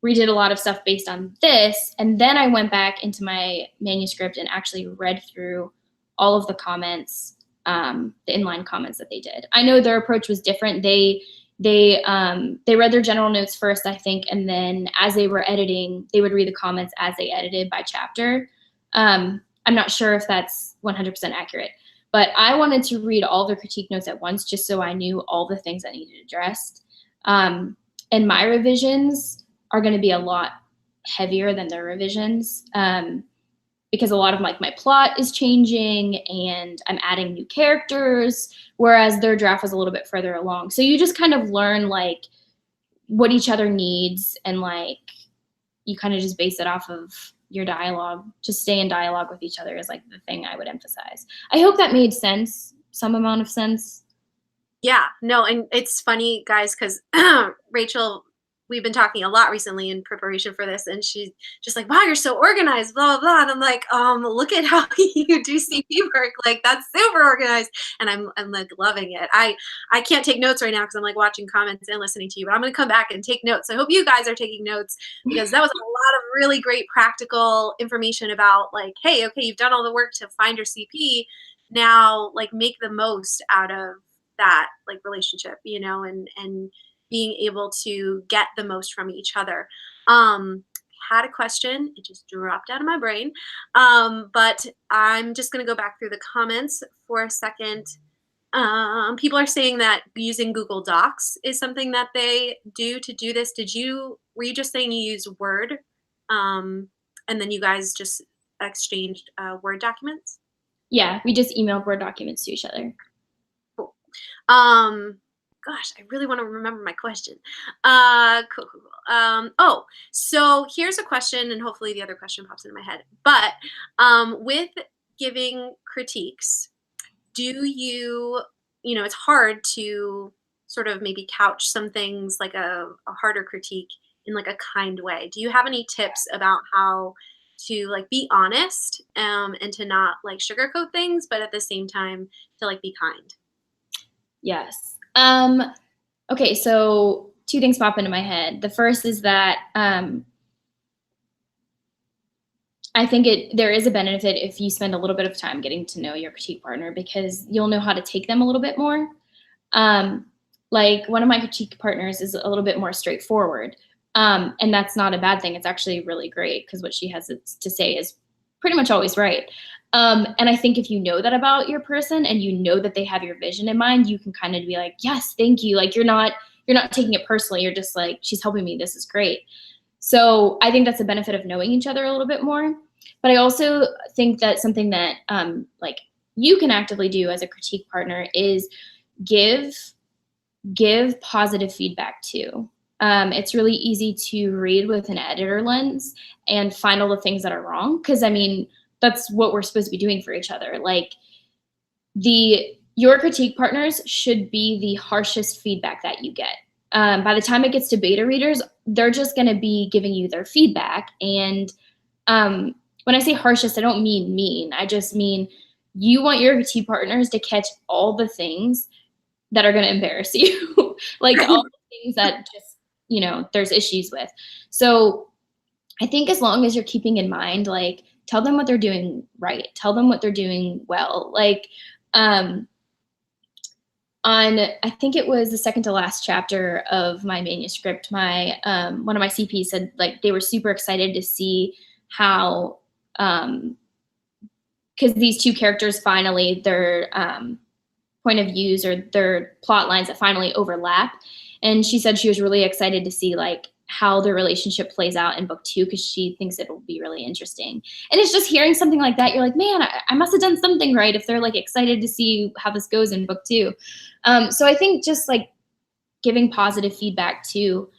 redid a lot of stuff based on this. And then I went back into my manuscript and actually read through all of the comments, the inline comments that they did. I know their approach was different. They read their general notes first, I think, and then as they were editing, they would read the comments as they edited by chapter. I'm not sure if that's 100% accurate, but I wanted to read all their critique notes at once just so I knew all the things I needed addressed. And my revisions are going to be a lot heavier than their revisions because a lot of like my plot is changing and I'm adding new characters, whereas their draft was a little bit further along. So you just kind of learn like what each other needs, and like you kind of just base it off of your dialogue. Just stay in dialogue with each other is like the thing I would emphasize. I hope that made sense, some amount of sense. Yeah, no, and it's funny, guys, because Rachel, we've been talking a lot recently in preparation for this, and she's just like, wow, you're so organized, blah, blah, blah. And I'm like, look at how you do CP work. Like, that's super organized. And I'm like loving it. I can't take notes right now because I'm like watching comments and listening to you, but I'm going to come back and take notes. So I hope you guys are taking notes, because that was a lot of really great practical information about like, hey, okay, you've done all the work to find your CP. Now, like, make the most out of that like relationship, and being able to get the most from each other. Had a question, it just dropped out of my brain, but I'm just going to go back through the comments for a second. People are saying that using Google Docs is something that they do to do this. Were you just saying you use Word, and then you guys just exchanged Word documents? Yeah, we just emailed Word documents to each other. Cool. Gosh, I really want to remember my question. Cool. So here's a question, and hopefully the other question pops into my head. But with giving critiques, do you, it's hard to sort of maybe couch some things like a harder critique in like a kind way. Do you have any tips about how to like be honest and to not like sugarcoat things, but at the same time to like be kind? Yes. Okay, so two things pop into my head. The first is that I think there is a benefit if you spend a little bit of time getting to know your critique partner, because you'll know how to take them a little bit more. Like one of my critique partners is a little bit more straightforward, and that's not a bad thing. It's actually really great because what she has to say is pretty much always right. And I think if you know that about your person and you know that they have your vision in mind, you can kind of be like, yes, thank you. Like you're not taking it personally. You're just like, she's helping me. This is great. So I think that's a benefit of knowing each other a little bit more. But I also think that something that like you can actively do as a critique partner is give positive feedback too. It's really easy to read with an editor lens and find all the things that are wrong. Because I mean, that's what we're supposed to be doing for each other. Like your critique partners should be the harshest feedback that you get. By the time it gets to beta readers, they're just going to be giving you their feedback. And when I say harshest, I don't mean mean. I just mean you want your critique partners to catch all the things that are going to embarrass you, like all the things that just, there's issues with. So I think as long as you're keeping in mind, like, tell them what they're doing right. Tell them what they're doing well. Like, I think it was the second to last chapter of my manuscript, one of my CPs said like they were super excited to see how, because these two characters finally, their point of views or their plot lines that finally overlap. And she said she was really excited to see like how the relationship plays out in book 2, because she thinks it'll be really interesting. And it's just hearing something like that, you're like, man, I must have done something right if they're like excited to see how this goes in book 2. So I think just like giving positive feedback too.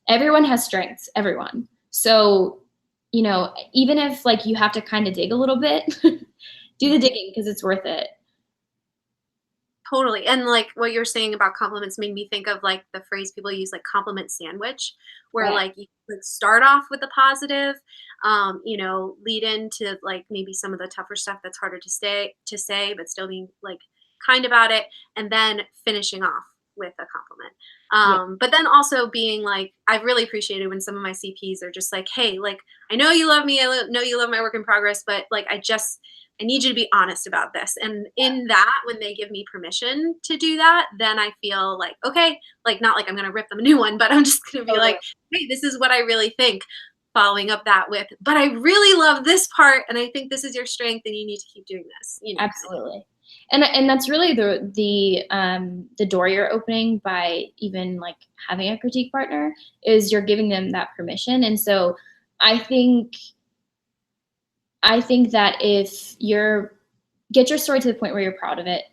Everyone has strengths, everyone. So, you know, even if like you have to kind of dig a little bit, do the digging because it's worth it. Totally. And like what you're saying about compliments made me think of like the phrase people use, like compliment sandwich, where Right. like you like start off with the positive, you know, lead into like maybe some of the tougher stuff that's harder to say, but still being like kind about it, and then finishing off with a compliment. Yeah. But then also being like, I've really appreciated when some of my CPs are just like, hey, like I know you love me, know you love my work in progress, but like I need you to be honest about this. And in that, when they give me permission to do that, then I feel like, okay, like not like I'm going to rip them a new one, but I'm just going to be like, hey, this is what I really think. Following up that with, but I really love this part. And I think this is your strength and you need to keep doing this. You know? Absolutely. And that's really the door you're opening by even like having a critique partner, is you're giving them that permission. And so I think that if you're get your story to the point where you're proud of it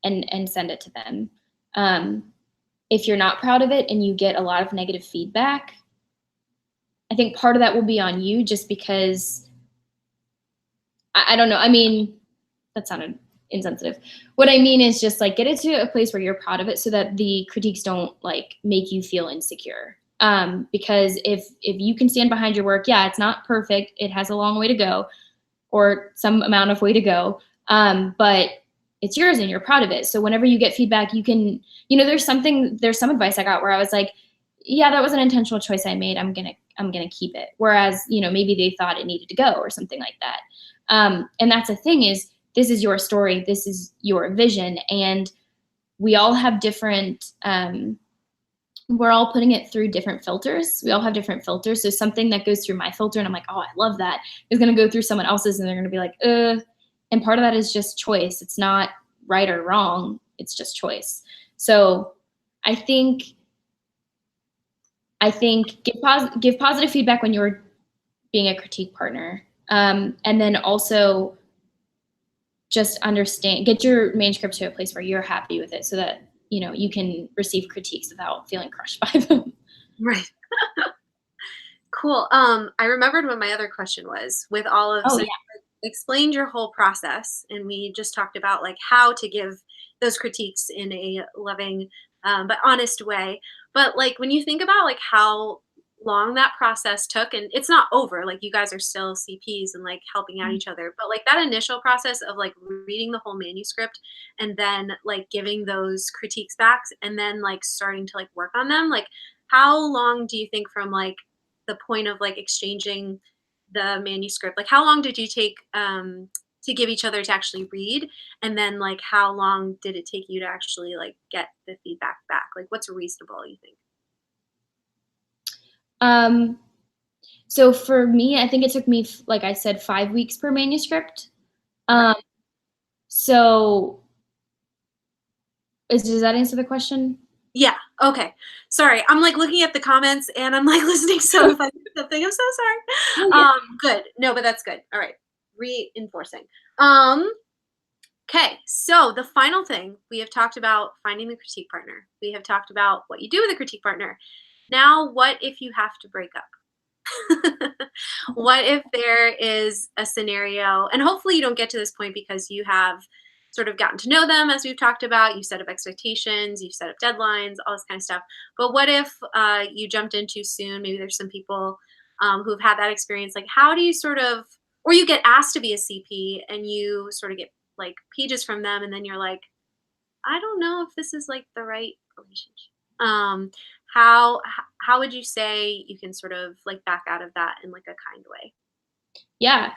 and send it to them. If you're not proud of it and you get a lot of negative feedback, I think part of that will be on you, just because I don't know. I mean, that sounded insensitive. What I mean is just like get it to a place where you're proud of it so that the critiques don't like make you feel insecure. Because if you can stand behind your work, yeah, it's not perfect. It has a long way to go, or some amount of way to go. But it's yours and you're proud of it. So whenever you get feedback, you can, you know, there's some advice I got where I was like, yeah, that was an intentional choice I made. I'm going to keep it. Whereas, you know, maybe they thought it needed to go or something like that. And that's the thing, is this is your story. This is your vision. And we all have different, we're all putting it through different filters. We all have different filters. So something that goes through my filter and I'm like, oh, I love that, is going to go through someone else's and they're going to be like, and part of that is just choice. It's not right or wrong. It's just choice. So I think give positive feedback when you're being a critique partner. And then also just get your manuscript to a place where you're happy with it so that, you know, you can receive critiques without feeling crushed by them. Right. Cool. I remembered what my other question was with all of, Oh, so yeah. you explained your whole process, and we just talked about like how to give those critiques in a loving, but honest way. But like, when you think about like how long that process took, and it's not over, like you guys are still CPs and like helping out each other, but like that initial process of like reading the whole manuscript and then like giving those critiques back and then like starting to like work on them, like how long do you think from like the point of like exchanging the manuscript, like how long did you take to give each other to actually read, and then like how long did it take you to actually like get the feedback back, like what's reasonable, you think? So for me, I think it took me, like I said, 5 weeks per manuscript. So does that answer the question? Yeah. Okay. Sorry. I'm like looking at the comments and I'm like listening. So if I missed something, I'm so sorry. Yeah. Good. No, but that's good. All right. Reinforcing. Okay. So the final thing, we have talked about finding the critique partner. We have talked about what you do with a critique partner. Now, what if you have to break up? What if there is a scenario, and hopefully you don't get to this point because you have sort of gotten to know them, as we've talked about, you set up expectations, you've set up deadlines, all this kind of stuff. But what if you jumped in too soon? Maybe there's some people who've had that experience. Like, how do you sort of, or you get asked to be a CP and you sort of get like pages from them, and then you're like, I don't know if this is like the right relationship. Um, how would you say you can sort of like back out of that in like a kind way? Yeah.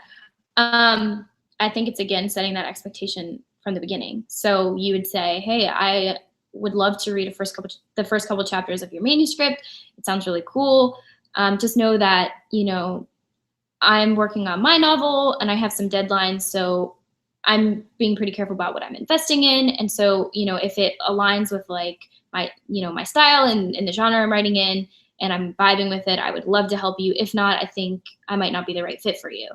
I think it's, again, setting that expectation from the beginning. So you would say, hey, I would love to read the first couple chapters of your manuscript. It sounds really cool. Just know that, you know, I'm working on my novel and I have some deadlines. So I'm being pretty careful about what I'm investing in. And so, you know, if it aligns with like my style and the genre I'm writing in, and I'm vibing with it, I would love to help you. If not, I think I might not be the right fit for you.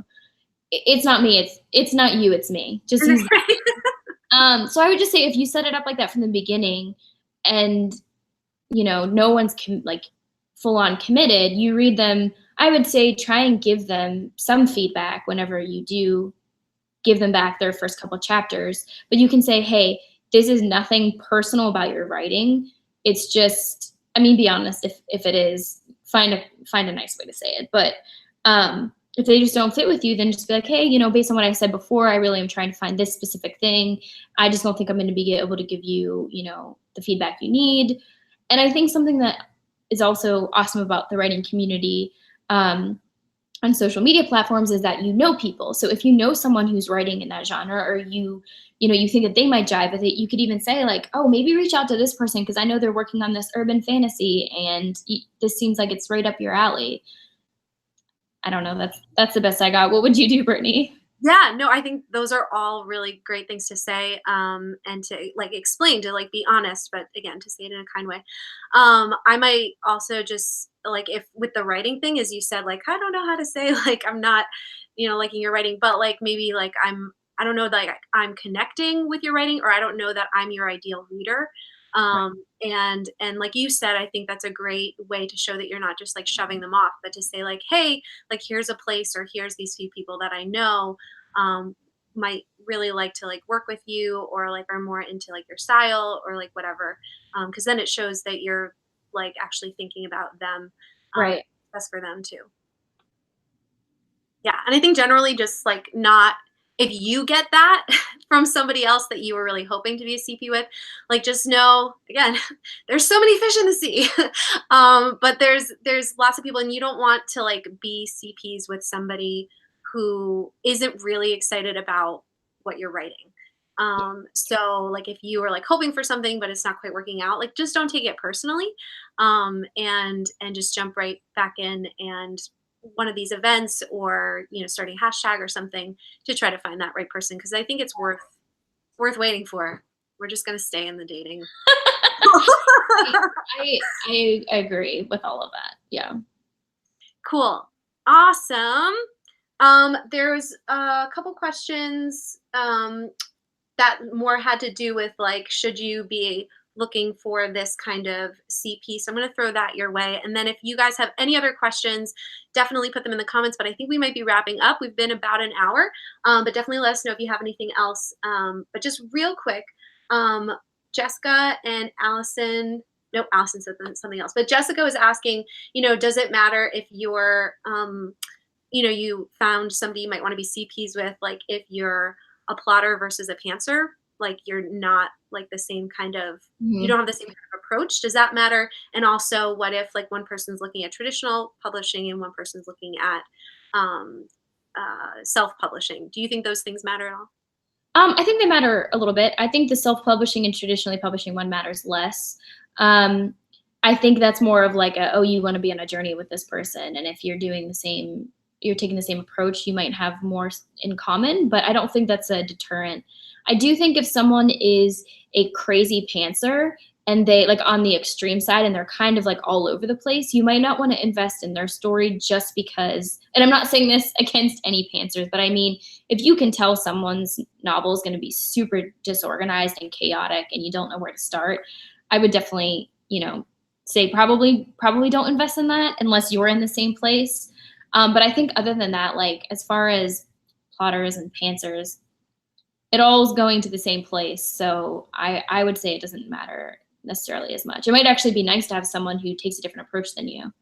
It's not me. It's not you. It's me. Just use that. So I would just say if you set it up like that from the beginning, and no one's like full on committed, you read them. I would say try and give them some feedback whenever you do give them back their first couple chapters. But you can say, hey, this is nothing personal about your writing. It's just, be honest. If it is, find a nice way to say it. But if they just don't fit with you, then just be like, hey, based on what I said before, I really am trying to find this specific thing. I just don't think I'm going to be able to give you, the feedback you need. And I think something that is also awesome about the writing community on social media platforms is that people. So if you know someone who's writing in that genre, or you think that they might jive with it, you could even say like, oh, maybe reach out to this person because I know they're working on this urban fantasy and this seems like it's right up your alley. I don't know. That's the best I got. What would you do, Brittany? Yeah, no, I think those are all really great things to say, and to like explain, to like be honest, but again, to say it in a kind way. I might also just like, if with the writing thing, as you said, like, I don't know how to say, like, I'm not, liking your writing, but like maybe like I don't know, like I'm connecting with your writing, or I don't know that I'm your ideal reader. And like you said, I think that's a great way to show that you're not just like shoving them off, but to say like, hey, like here's a place, or here's these few people that I know might really like to like work with you, or like are more into like your style, or like whatever. Because then it shows that you're like actually thinking about them, Right. best for them too. Yeah, and I think generally just like not, if you get that from somebody else that you were really hoping to be a CP with, like just know again, there's so many fish in the sea. But there's lots of people, and you don't want to like be CPs with somebody who isn't really excited about what you're writing. So like if you were like hoping for something but it's not quite working out, like just don't take it personally. And just jump right back in, and one of these events, or starting a hashtag or something to try to find that right person, because I think it's worth waiting for. We're just going to stay in the dating. I agree with all of that. Yeah. Cool. Awesome. There's a couple questions that more had to do with like, should you be looking for this kind of CP? So I'm going to throw that your way. And then if you guys have any other questions, definitely put them in the comments. But I think we might be wrapping up. We've been about an hour, but definitely let us know if you have anything else. But just real quick, Jessica and Allison, nope, Allison said something else, but Jessica was asking, does it matter if you're, you found somebody you might want to be CPs with, like if you're a plotter versus a pantser, like you're not like the same kind of, you don't have the same kind of approach. Does that matter? And also, what if like one person's looking at traditional publishing and one person's looking at self-publishing? Do you think those things matter at all? I think they matter a little bit. I think the self-publishing and traditionally publishing one matters less. I think that's more of like you want to be on a journey with this person, and if you're doing the same, you're taking the same approach, you might have more in common, but I don't think that's a deterrent. I do think if someone is a crazy pantser and they like on the extreme side and they're kind of like all over the place, you might not want to invest in their story just because, and I'm not saying this against any pantsers, but I mean, if you can tell someone's novel is going to be super disorganized and chaotic and you don't know where to start, I would definitely, say probably don't invest in that unless you're in the same place. But I think other than that, like as far as plotters and pantsers, it all is going to the same place. So I would say it doesn't matter necessarily as much. It might actually be nice to have someone who takes a different approach than you.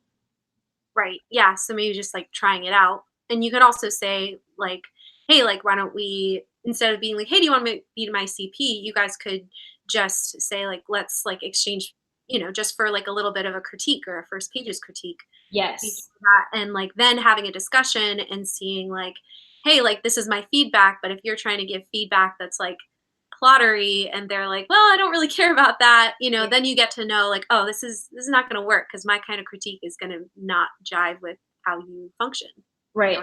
Right. Yeah. So maybe just like trying it out. And you could also say like, hey, like, why don't we, instead of being like, hey, do you want to be my CP? You guys could just say like, let's like exchange, just for like a little bit of a critique or a first pages critique. Yes. And like then having a discussion and seeing like, hey, like this is my feedback, but if you're trying to give feedback that's like plottery and they're like, well, I don't really care about that, then you get to know like, oh, this is not going to work because my kind of critique is going to not jive with how you function. Right.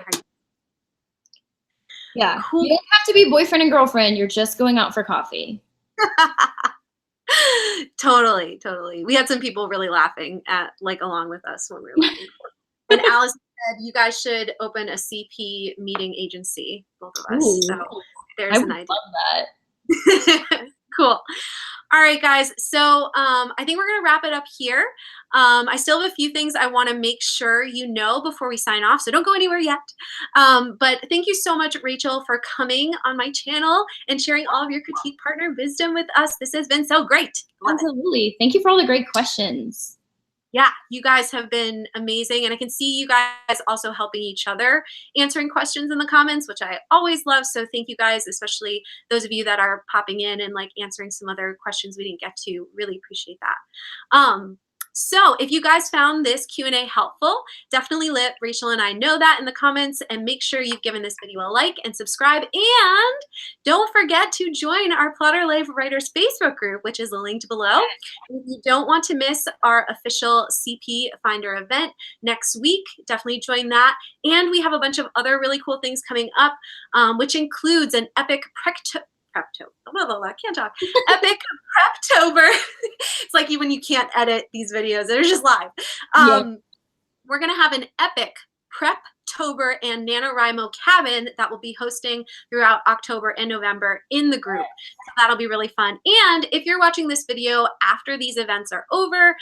Yeah. Cool. You don't have to be boyfriend and girlfriend. You're just going out for coffee. Totally, totally. We had some people really laughing at, like, along with us when we were looking for. And Alice said, you guys should open a CP meeting agency, both of us. Ooh, So I there's would an idea. love that. Cool. All right, guys. So I think we're going to wrap it up here. I still have a few things I want to make sure you know before we sign off, so don't go anywhere yet. But thank you so much, Rachel, for coming on my channel and sharing all of your critique partner wisdom with us. This has been so great. Absolutely. Thank you for all the great questions. Yeah, you guys have been amazing, and I can see you guys also helping each other, answering questions in the comments, which I always love. So thank you guys, especially those of you that are popping in and like answering some other questions we didn't get to. Really appreciate that. So if you guys found this Q&A helpful, definitely let Rachel and I know that in the comments, and make sure you've given this video a like and subscribe. And don't forget to join our Plotter Life Writers Facebook group, which is linked below. If you don't want to miss our official CP Finder event next week, definitely join that. And we have a bunch of other really cool things coming up, which includes an epic I can't talk. Epic Preptober. It's like when you can't edit these videos, they're just live. We're going to have an epic Preptober and NaNoWriMo cabin that will be hosting throughout October and November in the group. So that'll be really fun. And if you're watching this video after these events are over,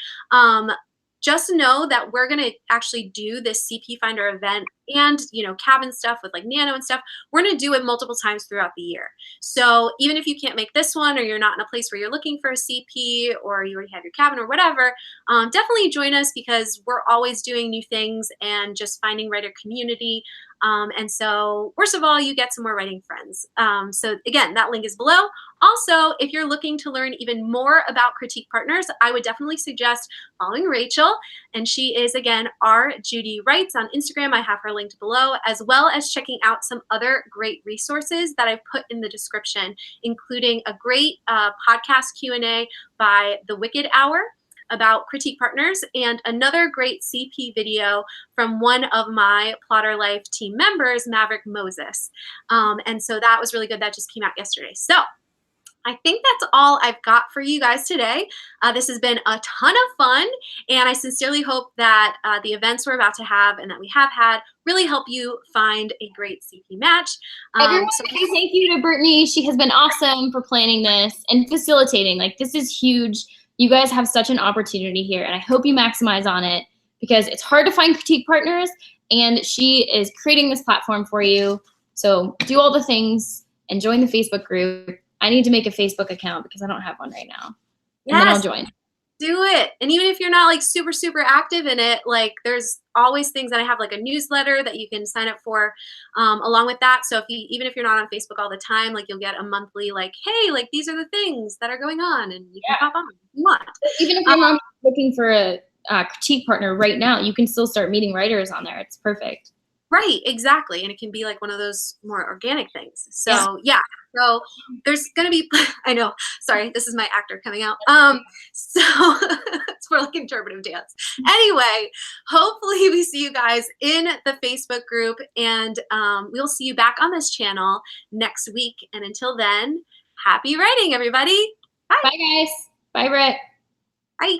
just know that we're going to actually do this CP Finder event and, you know, cabin stuff with like Nano and stuff. We're going to do it multiple times throughout the year. So even if you can't make this one, or you're not in a place where you're looking for a CP, or you already have your cabin or whatever, definitely join us, because we're always doing new things and just finding writer community. And so worst of all, you get some more writing friends. So again, that link is below. Also, if you're looking to learn even more about critique partners, I would definitely suggest following Rachel. And she is, again, RJudyWrites on Instagram. I have her linked below, as well as checking out some other great resources that I've put in the description, including a great podcast Q&A by The Wicked Hour about critique partners, and another great CP video from one of my Plotter Life team members, Maverick Moses. And so that was really good. That just came out yesterday. So I think that's all I've got for you guys today. This has been a ton of fun, and I sincerely hope that the events we're about to have and that we have had really help you find a great CP match. Everyone, say thank you to Brittany. She has been awesome for planning this and facilitating. Like, this is huge. You guys have such an opportunity here, and I hope you maximize on it, because it's hard to find critique partners, and she is creating this platform for you. So do all the things and join the Facebook group. I need to make a Facebook account because I don't have one right now. And then I'll join. Do it. And even if you're not like super, super active in it, like there's always things that I have, like a newsletter that you can sign up for along with that. So if you, even if you're not on Facebook all the time, like you'll get a monthly, like, hey, like these are the things that are going on, and you can pop on if you want. Even if you're not looking for a critique partner right now, you can still start meeting writers on there. It's perfect. Right, exactly. And it can be like one of those more organic things. So yeah. So there's gonna be, I know, sorry, this is my actor coming out. So it's more like interpretive dance. Anyway, hopefully we see you guys in the Facebook group, and we'll see you back on this channel next week. And until then, happy writing, everybody. Bye. Bye, guys. Bye, Britt. Bye.